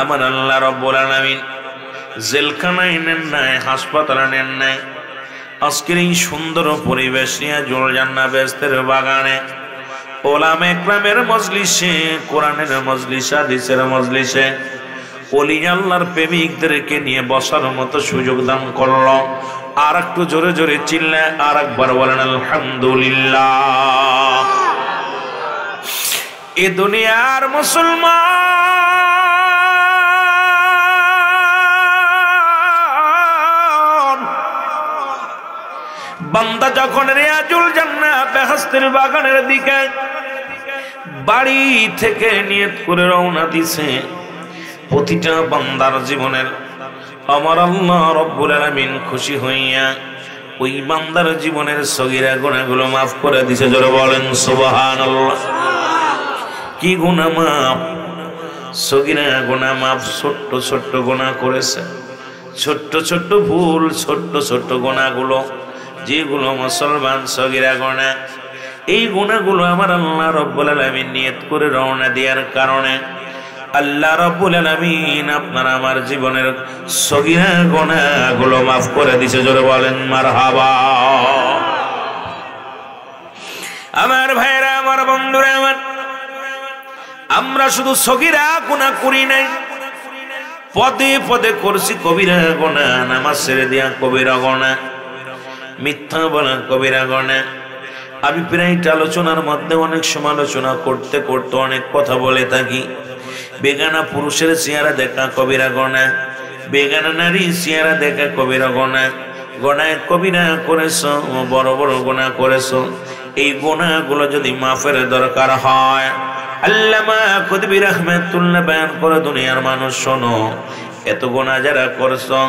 Speaker 3: আমার আল্লাহ রাব্বুল আলামিন জেলখানায় নেন নাই, হাসপাতালে নেন নাই, আজকের এই সুন্দর পরিবেশ নিয়ে জোর জান্নাত বেহেশতের বাগানে ওলামা ইকরামের মজলিসে, কোরআনের মজলিসে, হাদিসের মজলিসে ওলি আল্লাহর প্রেমিকদেরকে নিয়ে বসার মতো সুযোগ দান করলো। আর একটু জোরে জোরে চিল্লায় আর একবার বলেন আলহামদুলিল্লাহ। এ দুনিয়ার মুসলমান বান্দা যখন রিয়াজুল জান্নাত বেহেশতের বাগানের দিকে বাড়ি থেকে নিয়ত করে রওনা দিছে, প্রতিটা বান্দার জীবনের আমার আল্লাহ রব্বুল আলামিন খুশি হইয়া ওই বান্দার জীবনের সগীরা গুনাহগুলো মাফ করে দিছে। জোরে বলেন সুবহানাল্লাহ। কি গুনাহ মাফ? সগীরা গুনাহ মাফ। ছোট্ট ছোট্ট গুনাহ করেছে, ছোট্ট ছোট্ট ভুল, ছোট্ট ছোট্ট গুনাহগুলো যেগুলো মুসলমান সগীরা গুনাহ, এই গুনাহগুলো আমার আল্লাহ রব্বুল আলামিন নিয়ত করে রওনা দেওয়ার কারণে আল্লাহ রাব্বুল আলামিন আপনার আমার জীবনের সগীরা গুনাহগুলো মাফ করে দিয়েছে। জোরে বলেন মারহাবা। আমার ভাইরা, আমার বন্ধুরা, আমার আমরা শুধু সগীরা গুনাহ করি নাই, পদে পদে করছি কবিরা গুনাহ। নামাজ ছেড়ে দিয়া কবিরা গুনাহ, মিথ্যা বলা কবিরা গুনাহ। আমি প্রায় আলোচনার মধ্যে অনেক সমালোচনা করতে করতে অনেক কথা বলে থাকি। বেগানা পুরুষের চেহারা দেখা কবিরা গুনাহ, বেগানা নারী চেহারা দেখা কবিরা গুনাহ। গুনাহ কবিরা করেছো, বড় বড় গুনাহ করেছো, এই গুনাহগুলো যদি মাফের দরকার হয়, আল্লামা কুতুবী রাহমাতুল্লাহ বয়ান করে, দুনিয়ার মানুষ শোনো, এত গুনাহ যারা করছো,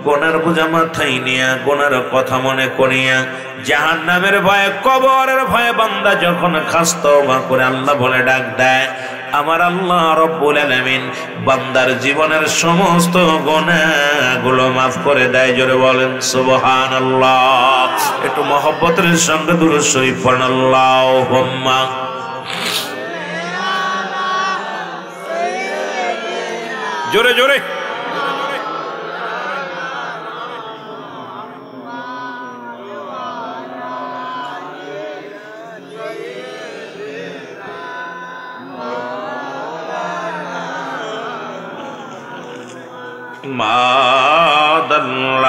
Speaker 3: গুনার বোঝা মাথায় নিয়া, গুনার কথা মনে করিয়া, জাহান্নামের ভয়ে, কবরের ভয়ে বান্দা যখন খাস তওবা করে আল্লাহ বলে ডাক দেয়, আমার আল্লাহ রব্বুল আলামিন বান্দার জীবনের সমস্ত গুনাহগুলো মাফ করে দেয়। জোরে বলেন সুবহানাল্লাহ। একটু মহব্বতের সঙ্গে দুরূদ শরীফ পড়েন আল্লাহুম্মা। জোরে জোরে।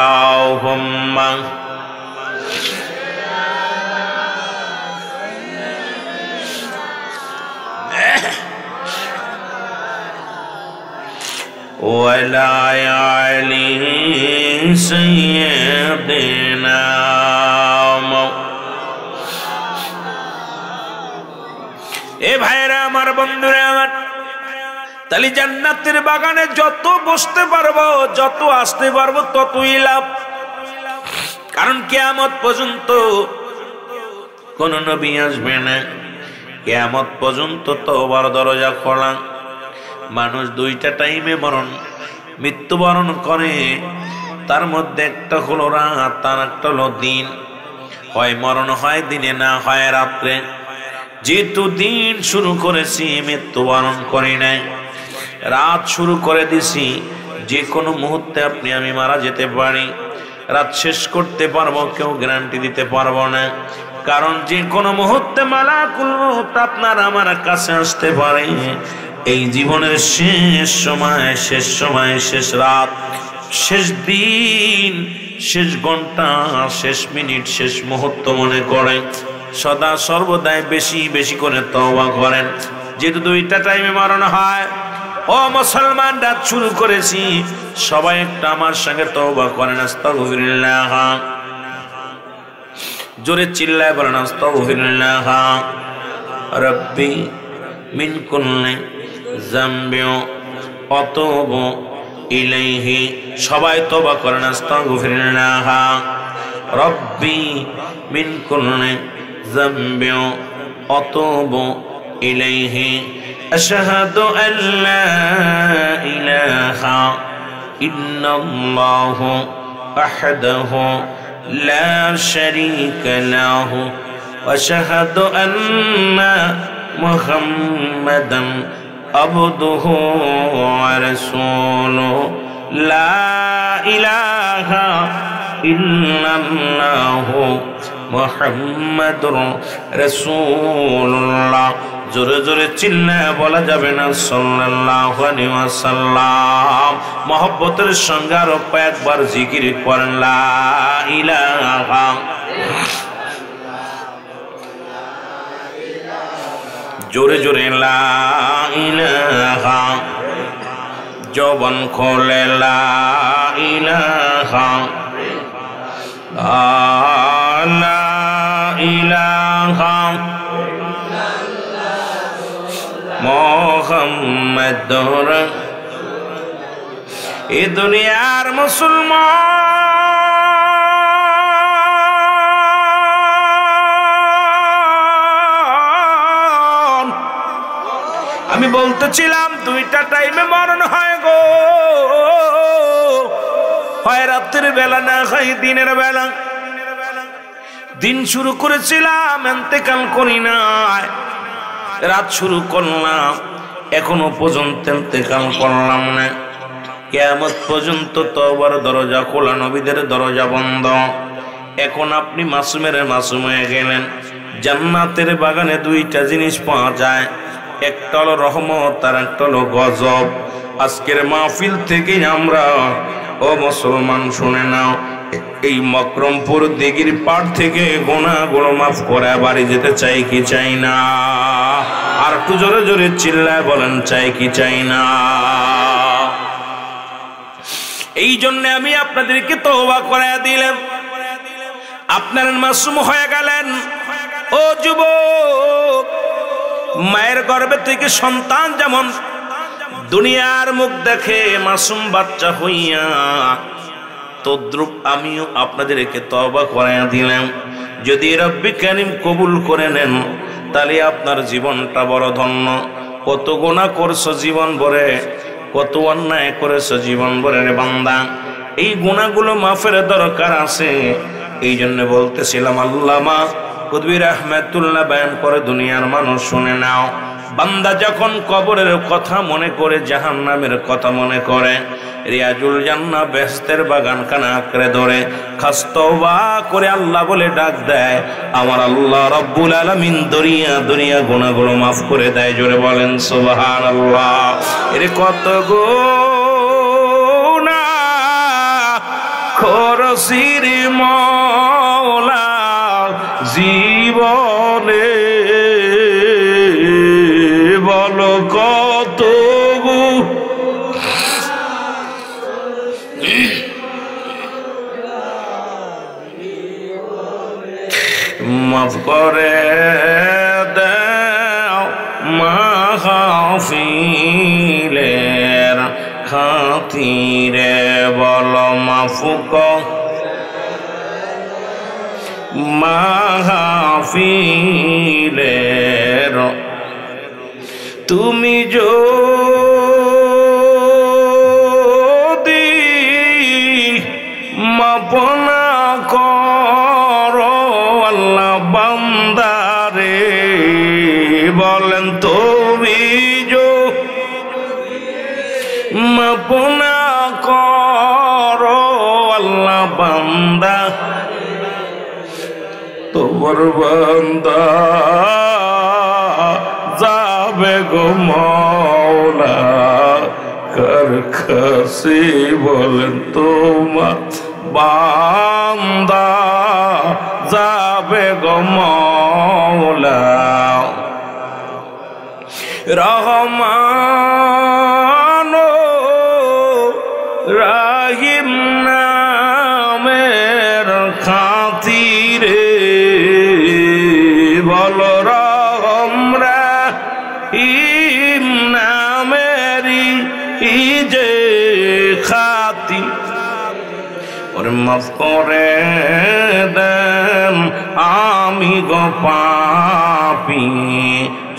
Speaker 3: মাদাল্লাহুম্মা ওয়ালা আলি সাইয়্যিদিনা। এ ভাইরা, আমার বন্ধুরা, আমার তাহলে জান্নাতের বাগানে যত বসতে পারবো, যত আসতে পারবো, ততই লাভ। কারণ কিয়ামত পর্যন্ত কোন নবী আসবে না, কিয়ামত পর্যন্ত তওবার দরজা খোলা। মানুষ দুইটা টাইমে মৃত্যুবরণ করে, তার মধ্যে একটা হলো রাত, তার একটা হলো দিন। হয় মরণ হয় দিনে, না হয় রাত্রে। যেহেতু দিন শুরু করেছি, মৃত্যুবরণ করি নাই, রাত শুরু করে দিছি, যে কোনো মুহূর্তে আপনি আমি মারা যেতে পারি। রাত শেষ করতে পারবো কেউ গ্যারান্টি দিতে পারবো না, কারণ যে কোনো মুহূর্তে মালাকুল মউত আপনার আমার কাছে আসতে পারে। এই জীবনের শেষ সময়, শেষ সময়, শেষ রাত, শেষ দিন, শেষ ঘন্টা, শেষ মিনিট, শেষ মুহূর্ত মনে করে সদা সর্বদাই বেশি বেশি করে তওবা করেন। যেহেতু দুইটা টাইমে মরণ হয়, ও মুসলমান, রাত শুরু করেছি, সবাই একটা আমার সঙ্গে তওবা করেন আস্তাগফিরুল্লাহ। জোরে চিল্লায় বলেন আস্তাগফিরুল্লাহ। রব্বি মিন কুল্লি যামবিন আতুবু ইলাইহি। সবাই তওবা করেন আস্তাগফিরুল্লাহ। রব্বি মিন কুল্লি যামবিন আতুবু ইলাইহি। আশহাদু আল্লা ইলাহা ইল্লাল্লাহু ওয়াহদাহু লা শারীকা লাহু ওয়া আশহাদু আন্না মুহাম্মাদান আবদুহু ওয়া রাসূলুহু লা ইলাহা ইল্লাল্লাহু মুহাম্মাদুর রাসূলুল্লাহ। জোরে জোরে চিল্লায় বলা যাবে না সাল্লাল্লাহু আলাইহি ওয়াসাল্লাম। মহব্বতের সঙ্গে আরো কয়েকবার জিকির করেন লা ইলাহা। জোরে জোরে লা ইলাহা। জবান খোলে লা ইলাহা লা ইলাহা মুহাম্মাদুর। এ দুনিয়ার মুসলমান, আমি বলতেছিলাম দুইটা টাইমে মরণ হয় গো, হয় রাত্রির বেলা না হয় দিনের বেলা। দিন শুরু করেছিলাম ইন্তেকাল করি নাই, রাত শুরু করলাম এখনো পর্যন্ত ইন্তেকাল করলাম না। কিয়ামত পর্যন্ত তওবার দরজা খোলা, নবীদের দরজা বন্ধ। এখন আপনি মাসুমের মাসুম হয়ে গেলেন। জান্নাতের বাগানে দুইটা জিনিস পাওয়া যায়, একটা হলো রহমত আর একটা হলো গজব। আজকের মাহফিল থেকে আমরা ও মুসলমান শুনে নাও, এই মকরমপুর দিঘির পাড় থেকে গুনাহগুলো মাফ করে বাড়ি যেতে চাই কি চাই না? আর একটু জোরে জোরে চিল্লায় বলেন চাই কি চাই না? এই জন্য আমি আপনাদেরকে তওবা করায়া দিলাম, আপনারা মাসুম হয়ে গেলেন। ও যুবক, মায়ের গর্ভে থেকে সন্তান যেমন দুনিয়ার মুখ দেখে মাসুম বাচ্চা হইয়া, তদ্রুপ আমিও আপনাদেরকে তওবা করায়া দিলাম। যদি রব্বি কারীম কবুল করে নেন তাহলে আপনার জীবনটা বড় ধন্য। কত গুনাহ করছো জীবন ভরে, কত অন্যায় করেছো জীবন ভরে রে বান্দা, এই গুনাহগুলো মাফের দরকার আছে। এই জন্য বলতেছিলাম, আল্লামা কুতুবী রাহমাতুল্লাহ বয়ান করে, দুনিয়ার মানুষ শুনে নাও, বান্দা যখন কবরের কথা মনে করে, জাহান্নামের কথা মনে করে, রিয়াজুল জান্নাহ বেহেশতের বাগান খানা আঁকড়ে ধরে খাস তওবা করে আল্লাহ বলে ডাক দেয়, আমার আল্লাহ রব্বুল আলামিন দরিয়া দরিয়া গুনাহগুলো মাফ করে দেয়। জোরে বলেন সুবহানাল্লাহ। এর কত গুনাহ করছি রে মওলা জীবনে, বলো কত মাফ করে দাও মাহফিলের খাতিরে, বলো মাফ মাহফিলের। তুমি যদি মাফ না করো আল্লাহ বান্দারে, বলেন তুমি মাফ না করো আল্লাহ বান্দা, তোমার বান্দা যাবে গো মওলা কার কাছে, বলেন তোমার বান্দা যাবে গো মওলা। রহমান রাহিম নামের খাতিরে, বলো রহম রাহিম নামেরি যে খাতি, ওরে মাফ করে দেন আমি গো পাপী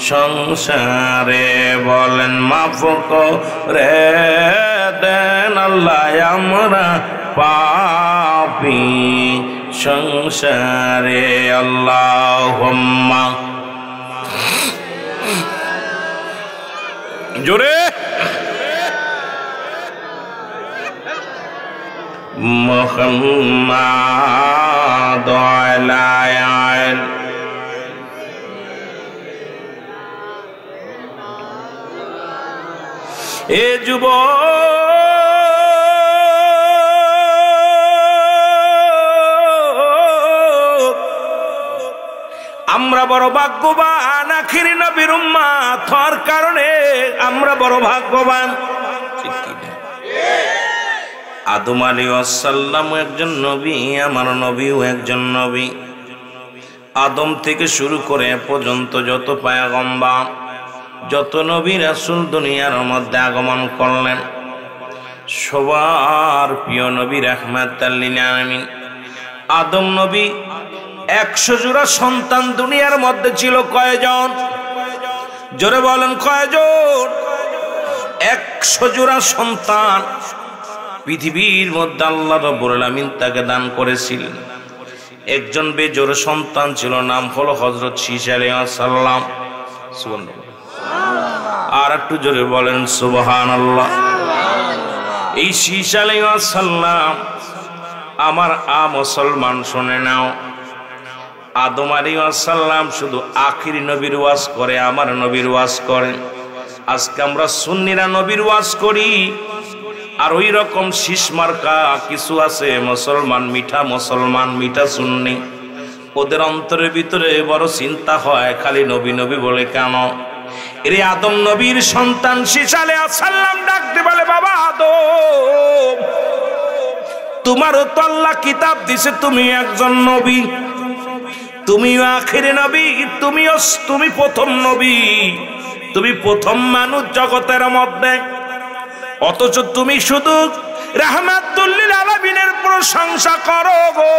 Speaker 3: সংসারে, বলেন মাফ করে দেন আল্লাহ আমরা পাপী সংসারে। আল্লাহুম্মা
Speaker 1: জোরে মুহাম্মাদ আলাইহিল এ যুবক আমরা বড় ভাগ্যবান আখির নবীর উম্মত হওয়ার কারণে আমরা বড় ভাগ্যবান ঠিক কি না আদম আলাইহিস সালাম একজন নবী আমার নবীও একজন নবী আদম থেকে শুরু করে পর্যন্ত যত পয়গম্বর যত নবী রাসূল দুনিয়ার মধ্যে আগমন করলেন সবার প্রিয় নবী রাহমাতাল লিল আলামিন আদম নবী 100 জোড়া সন্তান দুনিয়ার মধ্যে ছিল কয়জন জোরে বলেন কয়জন 100 জোড়া সন্তান পৃথিবীর মধ্যে আল্লাহ রাব্বুল আলামিন তাকে দান করেছিলেন একজন বেজোড় সন্তান ছিল নাম হলো হযরত ঈসা আলাইহিস সালাম সুবহানাল্লাহ আর একটু জোরে বলেন সুবহানাল্লাহ এই ঈসা আলাইহিস সালাম আমার মুসলমান শুনে নাও আদম আলাইহিস সালাম শুধু আখিরি নবীর ওয়াজ করে আমার নবীর ওয়াজ করেন আজকে আমরা সুন্নিরা নবীর ওয়াজ করি আর ওই রকম শীষ মার্কা কিছু আছে মুসলমান মিঠা সুন্নি ওদের অন্তরের ভিতরে বড় চিন্তা হয় খালি নবী নবী বলে কেন এর আদম নবীর সন্তান ঈসা আলাইহিস সালাম ডাকতে বলে বাবা আদম তোমারও তো আল্লাহ কিতাব দিয়েছে তুমি একজন নবী তুমি আখিরি নবী তুমি প্রথম নবী তুমি প্রথম মানুষ জগতের মধ্যে অথচ তুমি শুধু রাহমাতুল লিল আলামিনের প্রশংসা করো গো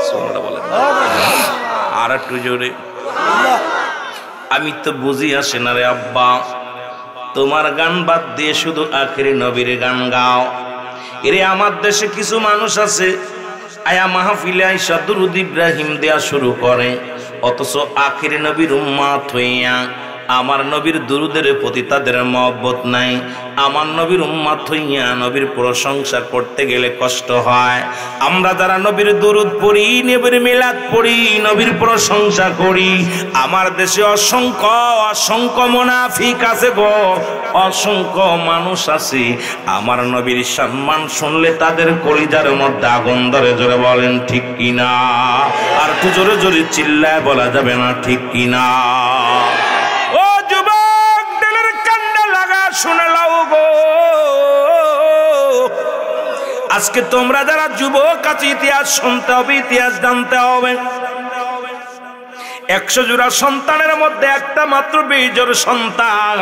Speaker 1: সুবহানাল্লাহ বলেন আর একটু জোরে আমি তো বুঝি আসে না রে আব্বা তোমার গান বাদ দিয়ে শুধু আখিরি নবীর গান গাও এরে আমার দেশে কিছু মানুষ আছে আয়া মাহফিলে আইসা দুরূদ ইব্রাহিম দেয়া শুরু করে অথচ আখিরি নবীর উম্মত হইয়া আমার নবীর দুরুদের প্রতি তাদের মহব্বত নাই আমার নবীর উম্মত হইয়া নবীর প্রশংসা করতে গেলে কষ্ট হয় আমরা যারা নবীর দুরুদ পড়ি নবীর মিলাদ পড়ি নবীর প্রশংসা করি আমার দেশে অসংখ্য মুনাফিক আছে গো অসংখ্য মানুষ আছে আমার নবীর সম্মান শুনলে তাদের কলিজার মধ্যে আগুন ধরে জোরে বলেন ঠিক কিনা আর একটু জোরে জোরে চিল্লায় বলা যাবে না ঠিক কিনা শুনে লাও গো আজকে তোমরা যারা যুবক আছে ইতিহাস শুনতে হবে ইতিহাস জানতে হবে 100 জোড়া সন্তানের মধ্যে একটা মাত্র বেজোড় সন্তান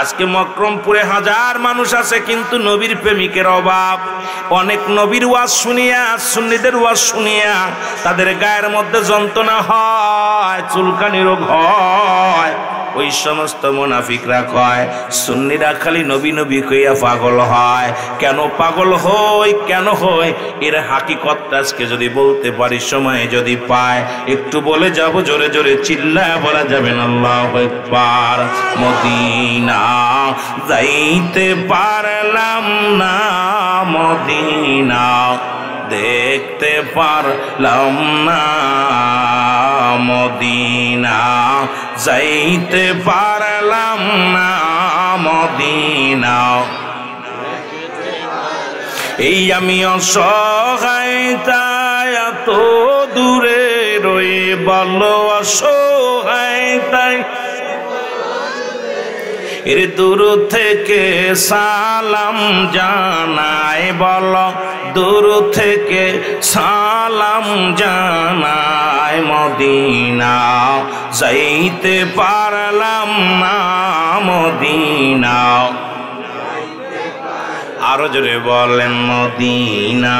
Speaker 1: আজকে মকরমপুরে হাজার মানুষ আছে কিন্তু নবীর প্রেমিকের অভাব অনেক নবীর ওয়াজ শুনিয়া সুন্নিদের ওয়াজ শুনিয়া তাদের গায়ের মধ্যে যন্ত্রণা হয় চুলকানি রোগ হয় ওই সমস্ত মুনাফিকরা কয় সুন্নিরা খালি নবী নবী কইয়া পাগল হয় কেন পাগল হয় কেন হয় এর হাকিকতটা আজকে যদি বলতে পারি সময় যদি পায় একটু বলে যাব জোরে জোরে চিল্লায় বলা যাবে না আল্লাহু আকবার মদিনা যাইতে পারলাম না মদিনা দেখতে পারলাম না মদিনা যাইতে পারলাম না মদিনা এই আমি অসহায় তাই এত দূরে রই বলো অসহায় তাই এর দূর থেকে সালাম জানাই বলো দূর থেকে সালাম জানাই মদিনা যাইতে পারলাম না মদিনা আরো জোরে বলেন মদিনা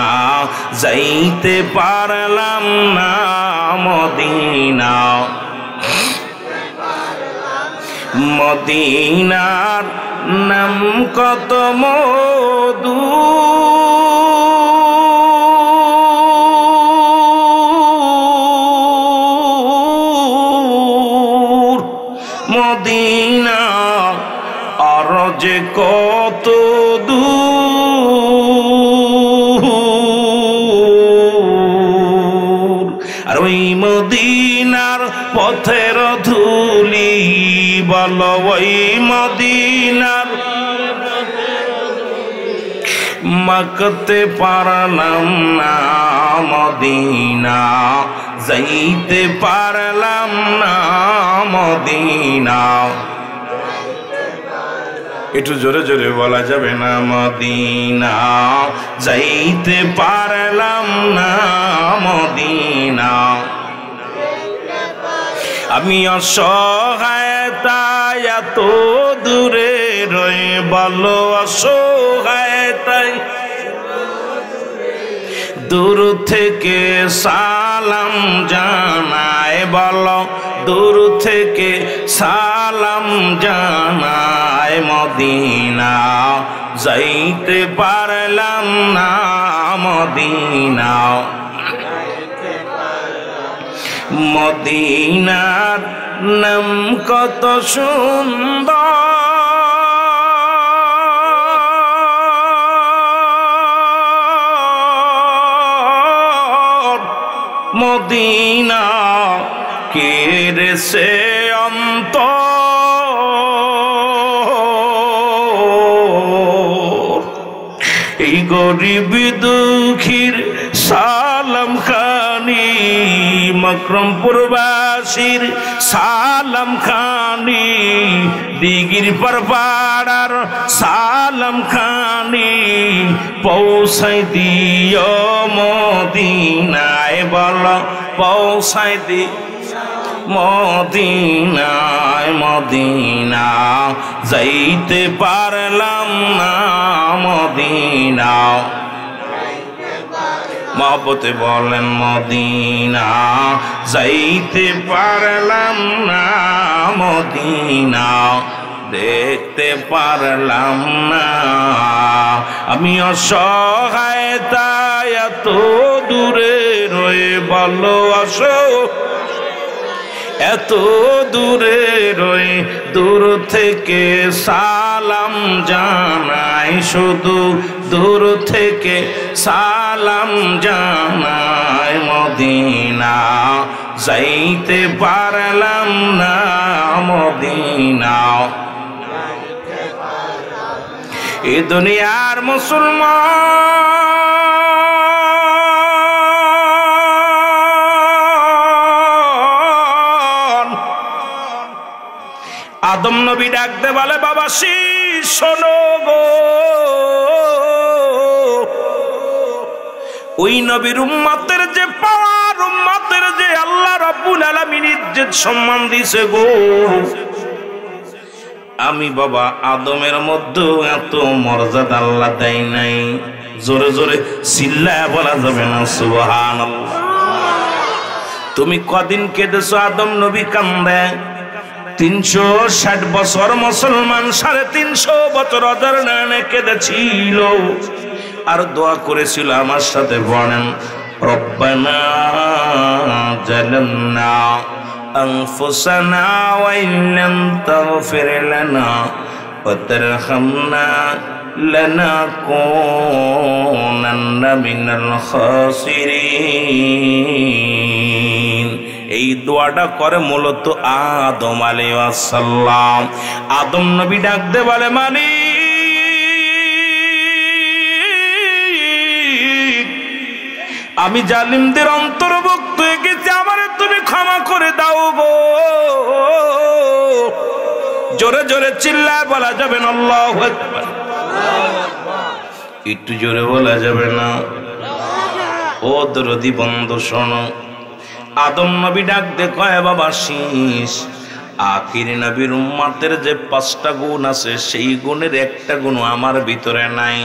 Speaker 1: যাইতে পারলাম না মদিনা মদিনার নাম কত মধু মদিনা
Speaker 3: যে কত দূর, আর ওই মদিনার পথের ধুলি, বলো ওই মদিনার মাখতে পারলাম না মদিনা, যাইতে পারলাম না মদিনা। একটু জোরে জোরে বলা যাবে না? মদিনা যাইতে পারলাম না মদিনা। আমি অসহায় তাই এত দূরে রয়ে, বলো অসহায় তাই দূর থেকে সালাম জানায়, বলো দূর থেকে সালাম জানায়। মদিনা যাইতে পারলাম না মদিনা, মদিনার নাম কত সুন্দর, মদিনা কেড়েছে অন্তর। এই গরিব দুঃখীর সালাম খানি, মকরমপুরবাসীর সালাম খানি, দিগির পর পাড়ার সালাম খানি, পৌঁছাই দিও মদিনায়, বলো পৌঁছাই দি মদিনায়। মদিনা যাইতে পারলাম না মদিনা, মহব্বতে বলেন মদিনা যাইতে পারলাম না মদিনা, দেখতে পারলাম না। আমি অসহায় তাই এত দূরে রয়ে, বলো এত দূরে রয়ে, দূর থেকে সালাম জানাই, শুধু দূর থেকে সালাম জানাই। মদিনা যাইতে পারলাম না মদিনা। এ দুনিয়ার মুসলমান আদম নবী ডাকতে বলে, বাবা শোনো গো, ওই নবীর উম্মতের যে পাওয়ার, উম্মতের যে আল্লাহ রাব্বুল আলামিন ইজ্জত সম্মান দিছে গো, আমি বাবা আদমের মধ্যে এত মর্যাদা আল্লাহ দেয় নাই। জোরে জোরে চিল্লায় বলা যাবে না সুবহানাল্লাহ। তুমি কদিন কেঁদেছো? আদম নবী কান্দে 360 বছর মুসলমান 350 বছর অজার নানে কেঁদেছিল আর দোয়া করেছিল। আমার সাথে বলেন, রব্বানা জালামনা আনফুসানা ওয়া ইল্লাম তাগফির লানা ওয়া তারহামনা লানাকুনান্না মিনাল খাসিরিন। এই দোয়াটা করে মূলত আদম আলাইহিস সালাম। আদম নবী ডাকতে বলে, মালিক আমি জালিমদের অন্তর্ভুক্ত হয়ে গেছি, আমারে তুমি ক্ষমা করে দাও গো। জোরে জোরে চিল্লায় বলা যাবে না আল্লাহু আকবার? একটু জোরে বলা যাবে না? ও দরদি বন্ধু শোনো, আদম নবী ডাকতে কয়, বাবা শীষ আখির নবীর উম্মতের যে 5টা গুণ আছে, সেই গুণের একটা গুণ আমার ভিতরে নাই।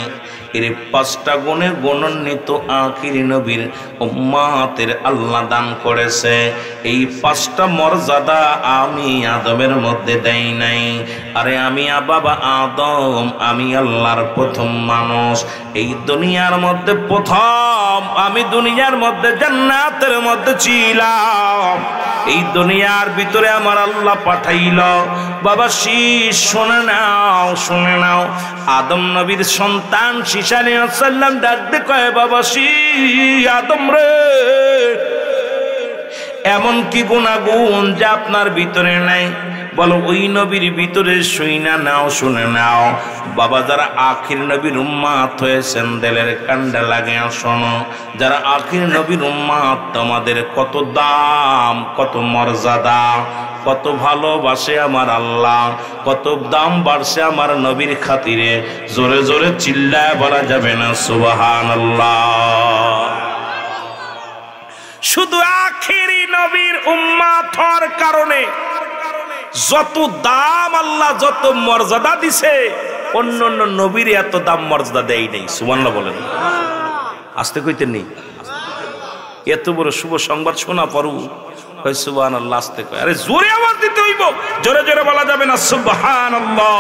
Speaker 3: এর 5টা গুণে গুণান্বিত আখির নবীর উম্মতের আল্লাহ দান করেছে। এই 5টা মর্যাদা আমি আদমের মধ্যে দেই নাই। আরে আমি বাবা আদম, আমি আল্লাহর প্রথম মানুষ। এই দুনিয়ার মধ্যে প্রথম আমি দুনিয়ার মধ্যে জান্নাতের মধ্যে ছিলাম। এই দুনিয়ার ভিতরে আমার আল্লাহ পাঠাইল। বাবা শীষ শুনে নাও, শুনে নাও। আদম নবীর সন্তান শীষ আলাইহিস সালাম ডাকতে কয়, বাবা শীষ, আদম রে, এমন কি গুণাগুণ যা আপনার ভিতরে নাই? বলো ওই নবীর ভিতরে শুইনা নাও, শুনে নাও। বাবা যারা আখির নবীর উম্মত হয়েছেন দিলের কান্ডা লাগে শোনো। যারা আখির নবীর উম্মত, তোমাদের কত দাম, কত মর্যাদা, কত ভালোবাসে আমার আল্লাহ, কত দাম বাড়ছে আমার নবীর খাতিরে। জোরে জোরে চিল্লায় বলা যাবে না সুবহানাল্লাহ। শুধু আখিরি নবীর উম্মত হওয়ার কারণে যত দাম আল্লাহ, যত মর্যাদা দিছে, অন্য অন্য নবীর এত দাম মর্যাদা দেয় নেই। সুবহানাল্লাহ বলেন। আসতে কইতেন নেই? এত বড় শুভ সংবাদ শোনা পড়ু কই সুবহানাল্লাহ, আসতে কয়। আরে জোরে আওয়াজ দিতে হইব, জোরে জোরে বলা যাবে না সুবহানাল্লাহ।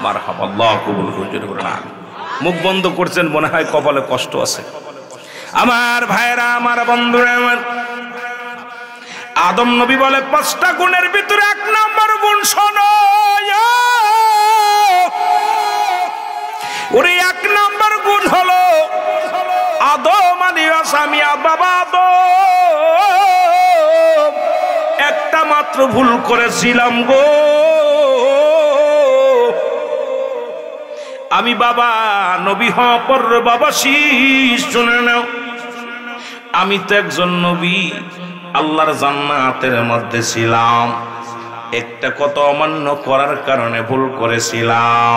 Speaker 3: মারহাবা, আল্লাহ কবুল করুন, জোরে বলেন আমিন। মুখ বন্ধ করছেন, মনে হয় কপালে কষ্ট আছে। আমার ভাইরা, আমার বন্ধুরা, আমার আদম নবী বলে 5টা গুণের ভিতরে 1 নম্বর গুণ শোনো। ওরে 1 নম্বর গুণ হলো আদম আলাইহিস সালাম, বাবা আদম একটা মাত্র ভুল করেছিলাম গো। আমি বাবা নবী হওয়ার পর বাবা শীষ শুনে নাও, আমি তো একজন নবী, আল্লাহর জান্নাতের মধ্যে ছিলাম। একটা কথা অমান্য করার কারণে ভুল করেছিলাম।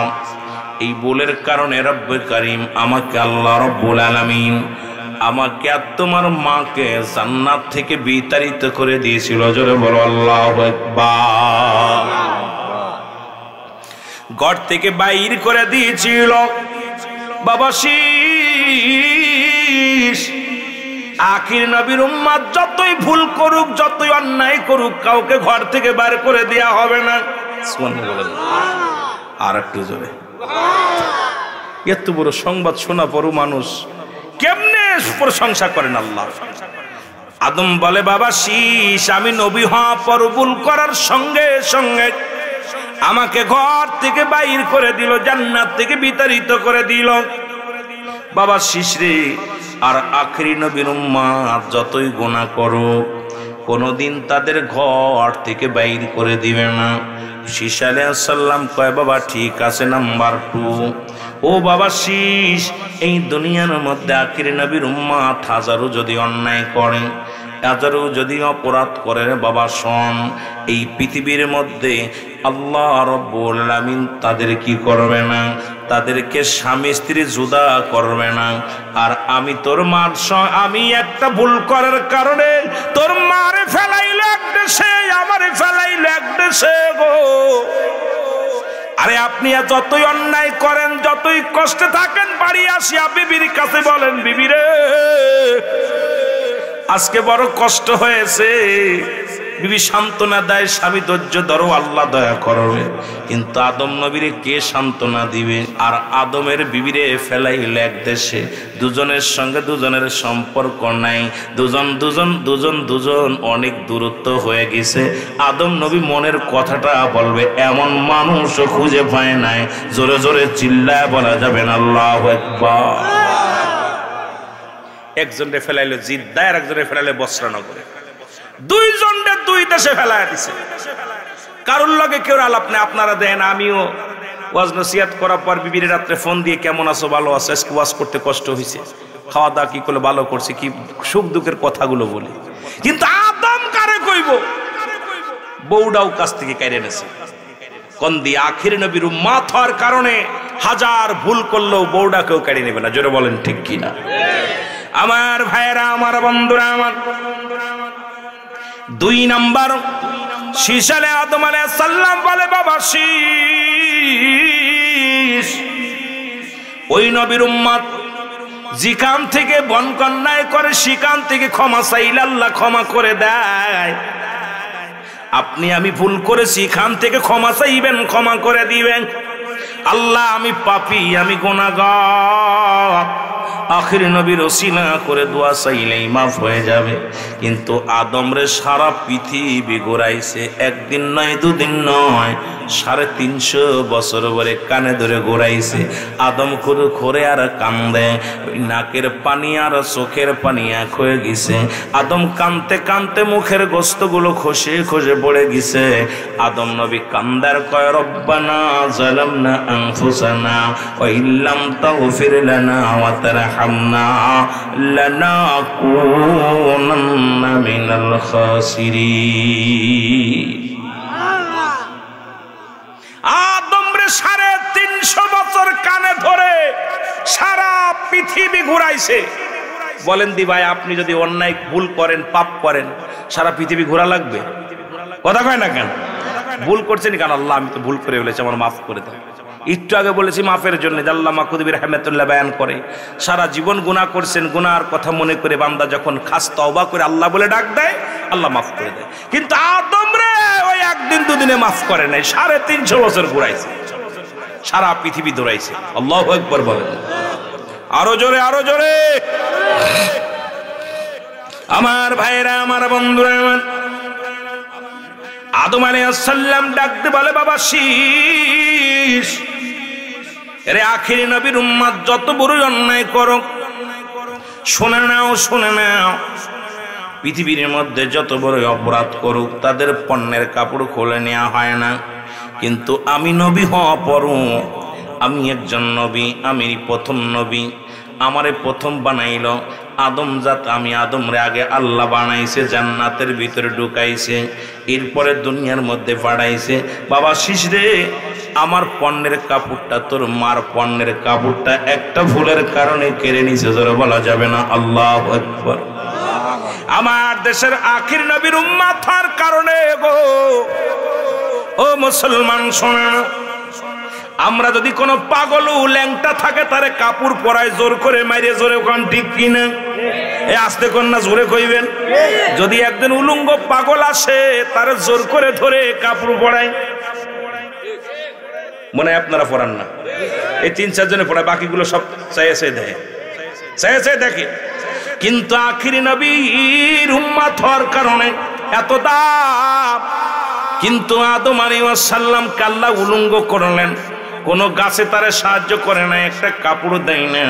Speaker 3: এই ভুলের কারণে রব্বে কারীম আমাকে, আল্লাহ রব্বুল আলামিন আমাকে আর তোমার মাকে জান্নাত থেকে বিতাড়িত করে দিয়েছিল। জোরে বলো আল্লাহু আকবার। ঘর থেকে বাইর করে দিয়েছিল। বাবা শীষ, আখির নবীর উম্মত যতই ভুল করুক, যতই অন্যায় করুক, কাউকে ঘর থেকে বার করে দেয়া হবে না। সুবহানাল্লাহ বলেন। আর একটু জোরে। এত বড় সংবাদ শোনা পরও মানুষ কেমনে প্রশংসা করেন আল্লাহ। আদম বলে, বাবা শীষ, আমি নবী হওয়া পর ভুল করার সঙ্গে সঙ্গে আমাকে ঘর থেকে বাইর করে দিল, জান্নাত থেকে বিতাড়িত করে দিল। বাবা শীষ রে, আর আখিরি নবীর উম্মত যতই গুনাহ করুক, কোনদিন তাদের ঘর থেকে বাইর করে দিবে না। শীষ আলাইহিস সালাম কয়, বাবা ঠিক আছে, নাম্বার 2। ও বাবা শীষ, এই দুনিয়ার মধ্যে আখিরি নবীর উম্মত হাজারো যদি অন্যায় করে, হাজারো যদি অপরাধ করে, বাবা শোন, এই পৃথিবীর মধ্যে আল্লাহ রব্বুল আলামিন তাদের কি করবে না? তাদেরকে স্বামী স্ত্রী জুদা করবে না। আর আমি তোর মার, আমি একটা ভুল করার কারণে তোর মারে ফেলাইল এক দেশে, আমারে ফেলাইল এক দেশে গো। আরে আপনি যতই অন্যায় করেন, যতই কষ্টে থাকেন, বাড়ি আসিয়া বিবির কাছে বলেন, বিবি রে আজকে বড় কষ্ট হয়েছে। বিবি সান্ত্বনা দেয়, স্বামী ধৈর্য ধরো, আল্লাহ দয়া করবে। কিন্তু আদম নবীরে কে সান্ত্বনা দিবে? আর আদমের বিবিরে ফেলাইল এক দেশে, দুজনের সঙ্গে দুজনের সম্পর্ক নাই, দুজন অনেক দূরত্ব হয়ে গেছে। আদম নবী মনের কথাটা বলবে এমন মানুষও খুঁজে পায় নাই। জোরে জোরে চিল্লায় বলা যাবে না আল্লাহু আকবার। একজনে ফেলাইলো জিদ্দায়, আর একজনে ফেলাইলো বসরানগরে। দুইজনটা দুই দেশে ফেলায় দিছে। কারোর লগে কেউ আলাপ নেই। আপনারা দেন, আমিও ওয়াজ নসিহত করার পর বিবির রাত্রে ফোন দিয়ে, কেমন আছো, ভালো আছো, আজকে ওয়াজ করতে কষ্ট হয়েছে, খাওয়া দাওয়া কি করলে ভালো করছে, কি সুখ দুঃখের কথাগুলো বলি। কিন্তু আদম কারে কইব? বউডাও কাছ থেকে কেড়ে নেছে। কোন দিয়ে আখির নবীর উম্মত হওয়ার কারণে হাজার ভুল করলেও বউডাকেও কেড়ে নেবে না। জোরে বলেন ঠিক কিনা? আমার ভাইয়েরা, আমার বন্ধুরা, আমার 2 নাম্বার, শীষ আদম আলাইহিস সালাম বলে, বাবা শীষ, ওই নবীর উম্মত
Speaker 1: যেখান থেকে বনকন্যায় করে সেখান থেকে ক্ষমা চাইলে আল্লাহ ক্ষমা করে দেয়। আপনি আমি ভুল করেছি, এখান থেকে ক্ষমা চাইবেন, ক্ষমা করে দিবেন। আল্লাহ আমি পাপী, আমি গুনাহগার, আখির নবীর ওসিলা করে দোয়া চাইলেই মাফ হয়ে যাবে। কিন্তু আদমরে সারা পৃথিবী ঘোরাইছে, একদিন নয় দুদিন নয়, 350 বছর ধরে কানে ধরে ঘোরাইছে। আদম করে খোরে আর কান্দে, ওই নাকের পানি আর চোখের পানি এক হয়ে গেছে। আদম কানতে কানতে মুখের গোস্তগুলো খসে খসে পড়ে গেছে। আদম নবী কান্দার কয় রব্বানা যালামনা আনফুসানা ওয়া ইল্লাম তাগফির লানা ওয়া তারহামনা লানাকুনান্না মিনাল খাসিরিন। আদমরে 350 বছর কানে ধরে সারা পৃথিবী ঘুরাইছে। বলেন দি ভাই, আপনি যদি অন্যায় ভুল করেন, পাপ করেন, সারা পৃথিবী ঘোরা লাগবে? কথা কয় না কেন? ভুল করছেন কেন? আল্লাহ আমি তো ভুল করে ফেলেছি, আমার মাফ করে দাও। একটু আগে বলেছি মাফের জন্য, আল্লামা কুতুবী রাহমাতুল্লাহ বয়ান করে সারা জীবন গুনাহ করছেন, গুনাহর কথা মনে করে বান্দা যখন খাস তওবা করে আল্লাহ বলে ডাক দেয়, আল্লাহ মাফ করে দেয়। কিন্তু আদম রে ওই একদিন দুদিনে মাফ করে নাই, 350 বছর ঘুরাইছে, সারা পৃথিবী দৌড়াইছে। আল্লাহু আকবার বলেন, আরো জোরে, আরো জোরে। আমার ভাইরা, আমার বন্ধুরা, আদম আলাইহিস সালাম ডাকতে বলে বাবা শীষ, এরে আখিরি নবীর উম্মত যত বড় অন্যায় করো, শুনে নাও, শুনে নাও, পৃথিবীর মধ্যে যত বড় অপরাধ করুক তাদের পণ্যের কাপড় খুলে নেওয়া হয় না। কিন্তু আমি নবী হওয়া পরও, আমি একজন নবী, আমি প্রথম নবী, আমারে প্রথম বানাইল আদম জাত। আমি আদমরে আগে আল্লাহ বানাইছে, জান্নাতের ভিতরে ঢুকাইছে, এরপরে দুনিয়ার মধ্যে পাঠাইছে। বাবা শীষ রে, আমার পণ্যের কাপড়টা তোর মার পণ্যের কাপড়টা একটা ভুলের কারণে কেড়ে নিছে, জোরে বলা যাবে না আল্লাহু আকবার। আমার দেশের আখির নবীর উম্মত হওয়ার কারণে গো ও মুসলমান শোনেন, আমরা যদি কোনো পাগল ল্যাংটা থাকে তারে কাপড় পরায় জোর করে মাইরে, জোরে কোন ঠিক কিনা? এ আস্তে কোন না জোরে কইবেন। যদি একজন উলঙ্গ পাগল আসে তারে জোর করে ধরে কাপড় পরায়, মনে হয় আপনারা পরান না, এই 3-4 জনে পড়ায়, বাকিগুলো সব চাইছে দেয়, চাইছে দেখে। কিন্তু আখিরি নবীর উম্মত হওয়ার কারণে এত দাম। কিন্তু আদম আলাইহিস সালাম আল্লাহ উলঙ্গ করলেন, কোন গাছে তারে সাহায্য করে না, একটা কাপড় দেয় না।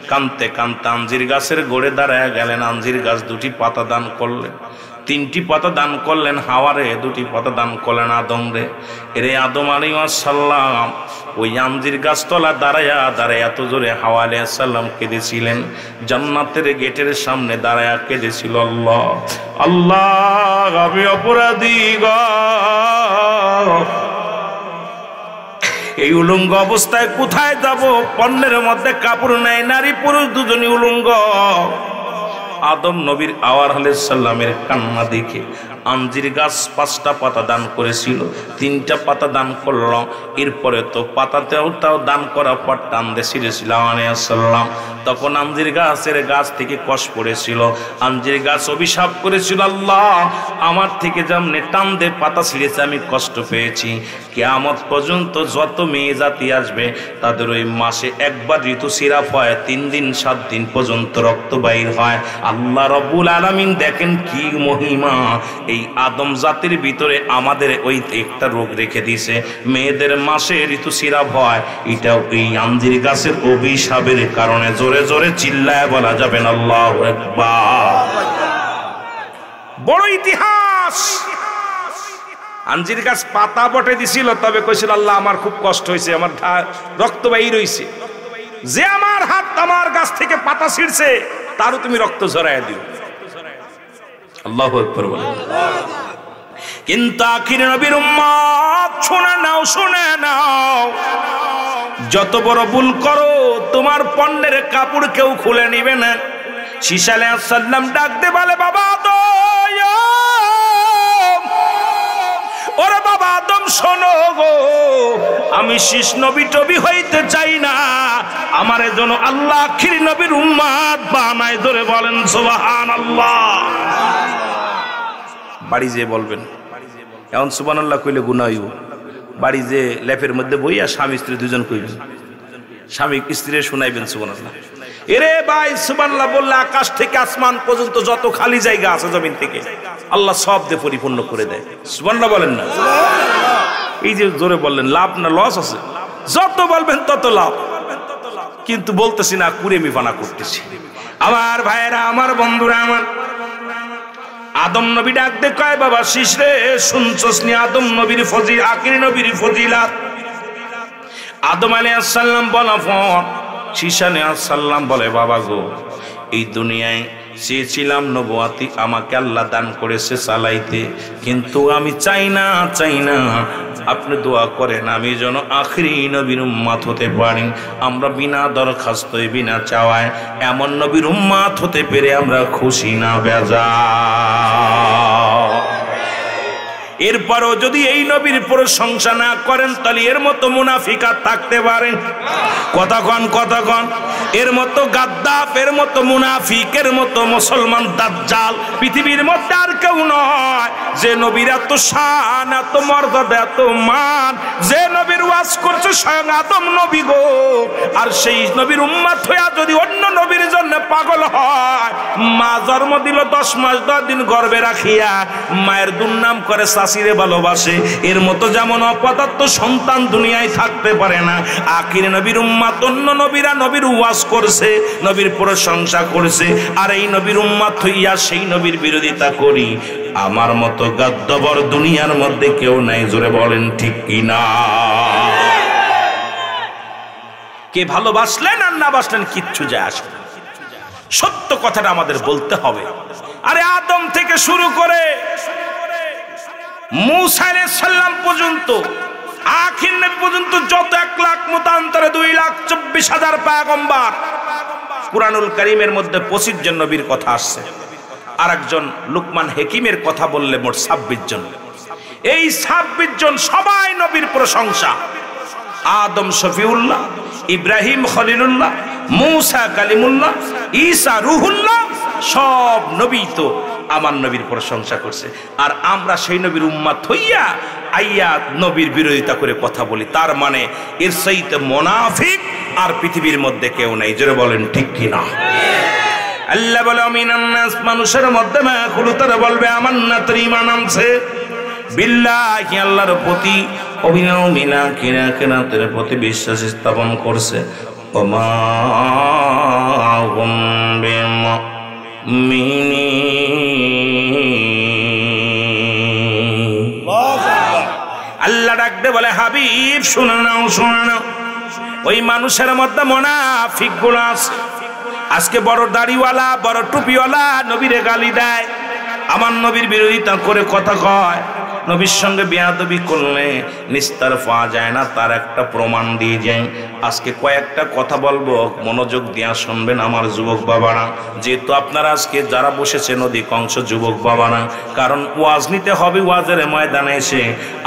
Speaker 1: কানতে কানতে আঞ্জির গাছের গোড়ে দাঁড়ায় গেলেন, আঞ্জির গাছ 2টি পাতা দান করলেন, 3টি পাতা দান করলেন হাওয়ারে, 2টি পাতা দান করলেন আদম রে। এরে আদম আলাইহিস সালাম ওই আঞ্জির গাছতলা দাঁড়ায়া দাঁড়ায় এত জোরে হাওয়া আলাইহিস সালাম কেঁদেছিলেন, জান্নাতের গেটের সামনে দাঁড়ায়া কেঁদেছিল, আল্লাহ আল্লাহ আমি অপরাধী গো, এই উলঙ্গ অবস্থায় কোথায় যাব? পণ্যের মধ্যে কাপড় নাই, নারী পুরুষ দুজনই উলঙ্গ। আদম নবীর আওয়ার আলাইহিস সালামের কান্না দেখে আঞ্জির গাছ 5টা পাতা দান করেছিল, 3টা পাতা দান করল। এরপরে তো পাতাতেও তাও দান করার পর টান দিয়েছিল আলাইহিস সালাম। তখন আঞ্জির গাছের গাছ থেকে কষ পড়েছিল, আঞ্জির গাছ অভিশাপ করেছিল, আল্লাহ আমার থেকে যেমনি টান দে পাতা ছিঁড়েছে আমি কষ্ট পেয়েছি, কিয়ামত পর্যন্ত যত মেয়ে জাতি আসবে তাদের ওই মাসে একবার ঋতুস্রাব হয়, 3 দিন 7 দিন পর্যন্ত রক্ত বাইর হয়। আল্লাহ রব্বুল আলামিন দেখেন কি মহিমা, এই আদম জাতির ভিতরে আমাদের ওই একটা রোগ রেখে দিয়েছে, মেয়েদের মাসে ঋতুস্রাব হয়, এটাও এই আঞ্জির গাছের অভিশাপের কারণে। জোরে জোরে চিল্লায় বলা যাবেন আল্লাহু আকবার। বড় ইতিহাস। আঞ্জির গাছ পাতা বটে দিছিল, তবে কইছিল আল্লাহ আমার খুব কষ্ট হয়েছে, আমার রক্ত বাইর হইছে, যে আমার হাত আমার গাছ থেকে পাতা ছিঁড়ছে তারও তুমি রক্ত ঝরাইয়া দিও। আল্লাহু আকবার বলেন। কিন্তু আখির নবীর উম্মত শুনে নাও, শুনে নাও, যত বড় ভুল করো তোমার পণ্যের কাপড় কেউ খুলে নিবে না। ঈসা আলাইহিস সালাম ডাক দে বলে বাবা আদম, ওরে বাবা আদম শোনো গো, আমি শীষ নবী টবি হইতে চাই না, আমার যেন আল্লাহ আখির নবীর উম্মত বানায়। ধরে বলেন সুবহানাল্লাহ। বাড়ি যে বলবেন এখন সুবহানাল্লাহ কইলে গুনাহ হইব। বাড়ি যে লেপের মধ্যে বইয়া স্বামী স্ত্রী দুজন কইবেন, স্বামী স্ত্রী শুনাইবেন সুবহানাল্লাহ। এরে ভাই সুবহানাল্লাহ বললে আকাশ থেকে আসমান পর্যন্ত যত খালি জায়গা আছে জমিন থেকে আল্লাহ সব দিয়ে পরিপূর্ণ করে দেয়। সুবহানাল্লাহ বলেন না? এই যে জোরে বললেন লাভ না লস আছে? যত বলবেন তত লাভ, কিন্তু বলতেছি না, কুড়েমি পানা করতেছি। আমার ভাইয়েরা, আমার বন্ধুরা, আমার আদম নবী ডাক দে কয়, বাবা শীষ রে, শুনছস নি আদম নবীর ফজিল, আখির নবীর ফজিলাত? আদম আলাইহিস সালাম বলা ফর শীষ আলাইহিস সালাম বলে, বাবা গো, এই দুনিয়ায় চেয়েছিলাম নবুয়াতি, আমাকে আল্লাহ দান করেছে চালাইতে, কিন্তু আমি চাই না আপনি দোয়া করেন আমি যেন আখিরি নবীর উম্মত হতে পারি। আমরা বিনা দরখাস্ত বিনা চাওয়ায় এমন নবীর উম্মত হতে পেরে আমরা খুশি না বেজা। এরপরও যদি এই নবীর প্রশংসা না করেন তাহলে এর মতো মুনাফিক থাকতে পারে? কতক্ষণ এর মতো গাদ্দাফ, এর মতো মুনাফিক, এর মতো মুসলমান দাজ্জাল পৃথিবীর মধ্যে আর কেউ নয়। যে নবীর এত শান, এত মর্যাদা, এত মান, যে নবীর ওয়াজ করছে স্বয়ং আদম নবী গো, আর সেই নবীর উম্মত হইয়া যদি অন্য নবীর জন্য পাগল হয়, মা জন্ম দিল 10 মাস 10 দিন গর্ভে রাখিয়া মায়ের দুর্নাম করে চাষিরে ভালোবাসে, এর মতো যেমন অপদার্থ সন্তান দুনিয়ায় থাকতে পারে না। আখির নবীর উম্মত অন্য নবীরা নবীর ওয়াজ করছে, নবীর প্রশংসা করছে, আর এই নবীর উম্মত হইয়া সেই নবীর বিরোধিতা করি, আমার মতো গাদ্দাবর দুনিয়ার মধ্যে কেউ নাই। জোরে বলেন ঠিক কিনা? কে ভালোবাসলেন আর না বাসলেন কিচ্ছু যায় আসে না, সত্য কথাটা আমাদের বলতে হবে। আরে আদম থেকে শুরু করে মূসা আলাইহিস সালাম পর্যন্ত, আখির নবী পর্যন্ত যত 1 লাখ মতান্তরে 2,24,000 পয়গম্বর, কুরআনুল কারীমের মধ্যে 25 জন নবীর কথা আসছে, আর একজন লুকমান হাকিমের কথা বললে মোট 26 জন। এই 26 জন সবাই নবীর প্রশংসা। আদম শফিউল্লাহ, ইব্রাহিম খলিলুল্লাহ, মূসা কালিমুল্লাহ, ঈসা রুহুল্লাহ, সব নবী তো আমার নবীর প্রশংসা করছে। আর আমরা সেই নবীর উম্মত হইয়া আইয়া নবীর বিরোধিতা করে কথা বলি, তার মানে এর চাইতে মুনাফিক আর পৃথিবীর মধ্যে কেউ নাই। জোরে বলেন ঠিক কিনা? আল্লাহ বলে মিনান নাস, মানুষের মধ্যে মাকুলু, তারা বলবে আমান্না, তোর ঈমান আনছে বিল্লাহি, আল্লাহর প্রতি, অবিনা কিরাতের প্রতি বিশ্বাস স্থাপন করছে। ওমা হুম বিমুমিনিন। আল্লাহ ডাকতে বলে, হাবিব শুনে নাও, ওই মানুষের মধ্যে মুনাফিক গুলো আছে। আজকে বড় দাড়িওয়ালা, বড় টুপিওয়ালা নবীরে গালি দেয়, আমার নবীর বিরোধিতা করে কথা কয়, নবীর সঙ্গে বেয়াদবি করলে নিস্তার পাওয়া যায় না, তার একটা প্রমাণ দিয়ে যায়। আজকে কয়েকটা কথা বলবো, মনোযোগ দিয়া শুনবেন আমার যুবক বাবারা, যেহেতু আপনারা আজকে যারা বসেছেন অধিকাংশ যুবক বাবারা, কারণ ওয়াজ নিতে হবে, ওয়াজের ময়দানে এসে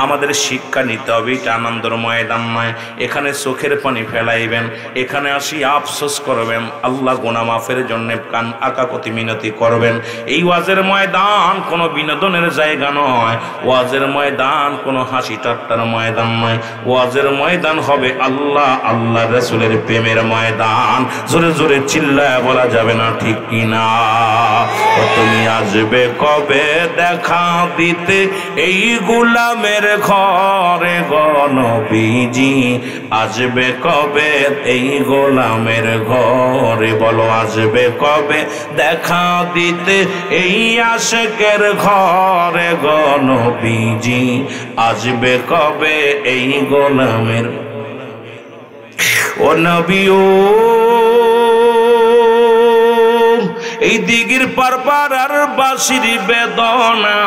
Speaker 1: আমাদের শিক্ষা নিতে হবে। এটা আনন্দের ময়দান নয়, এখানে চোখের পানি ফেলাইবেন, এখানে আসি আফসোস করবেন, আল্লাহ গুনাহ মাফের জন্য কান আকাকতি মিনতি করবেন। এই ওয়াজের ময়দান কোনো বিনোদনের জায়গা নয়, ওয়াজের ময়দান কোনো হাসি ঠাট্টার ময়দান নয়, ওয়াজের ময়দান হবে আল্লাহ আল্লাহ রাসূলের প্রেমের ময়দান। জোরে জোরে চিল্লায় বলা যাবে না ঠিক কিনা? তুমি আসবে কবে দেখা দিতে এই গোলামের ঘরে গো নবীজি, আসবে কবে এই গোলামের ঘরে, বলো আসবে কবে দেখা দিতে এই আশিকের ঘরে গো নবীজি, আসবে কবে এই গোলামের। ও নবী ও এই দিগির পারপার আর বাসির বেদনা,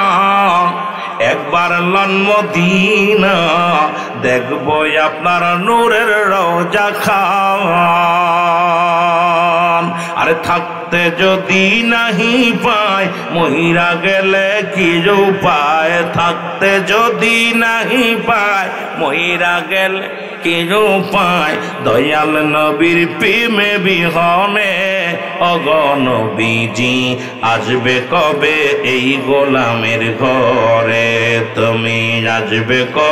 Speaker 1: একবার লন মদিনা, দেখবো আপনার নূরের রওজা খান। আরে থাকতে
Speaker 3: থাকতে যদি নাহি পায় মহিরা গেলে কি উপায় থাকতে যদি নাহি পায় মহিরা গেলে কি উপায় দয়াল নবীর প্রেমে বিহনে অগণবীজি আসবে কবে এই গোলামের ঘরে তুমি আসবে কবে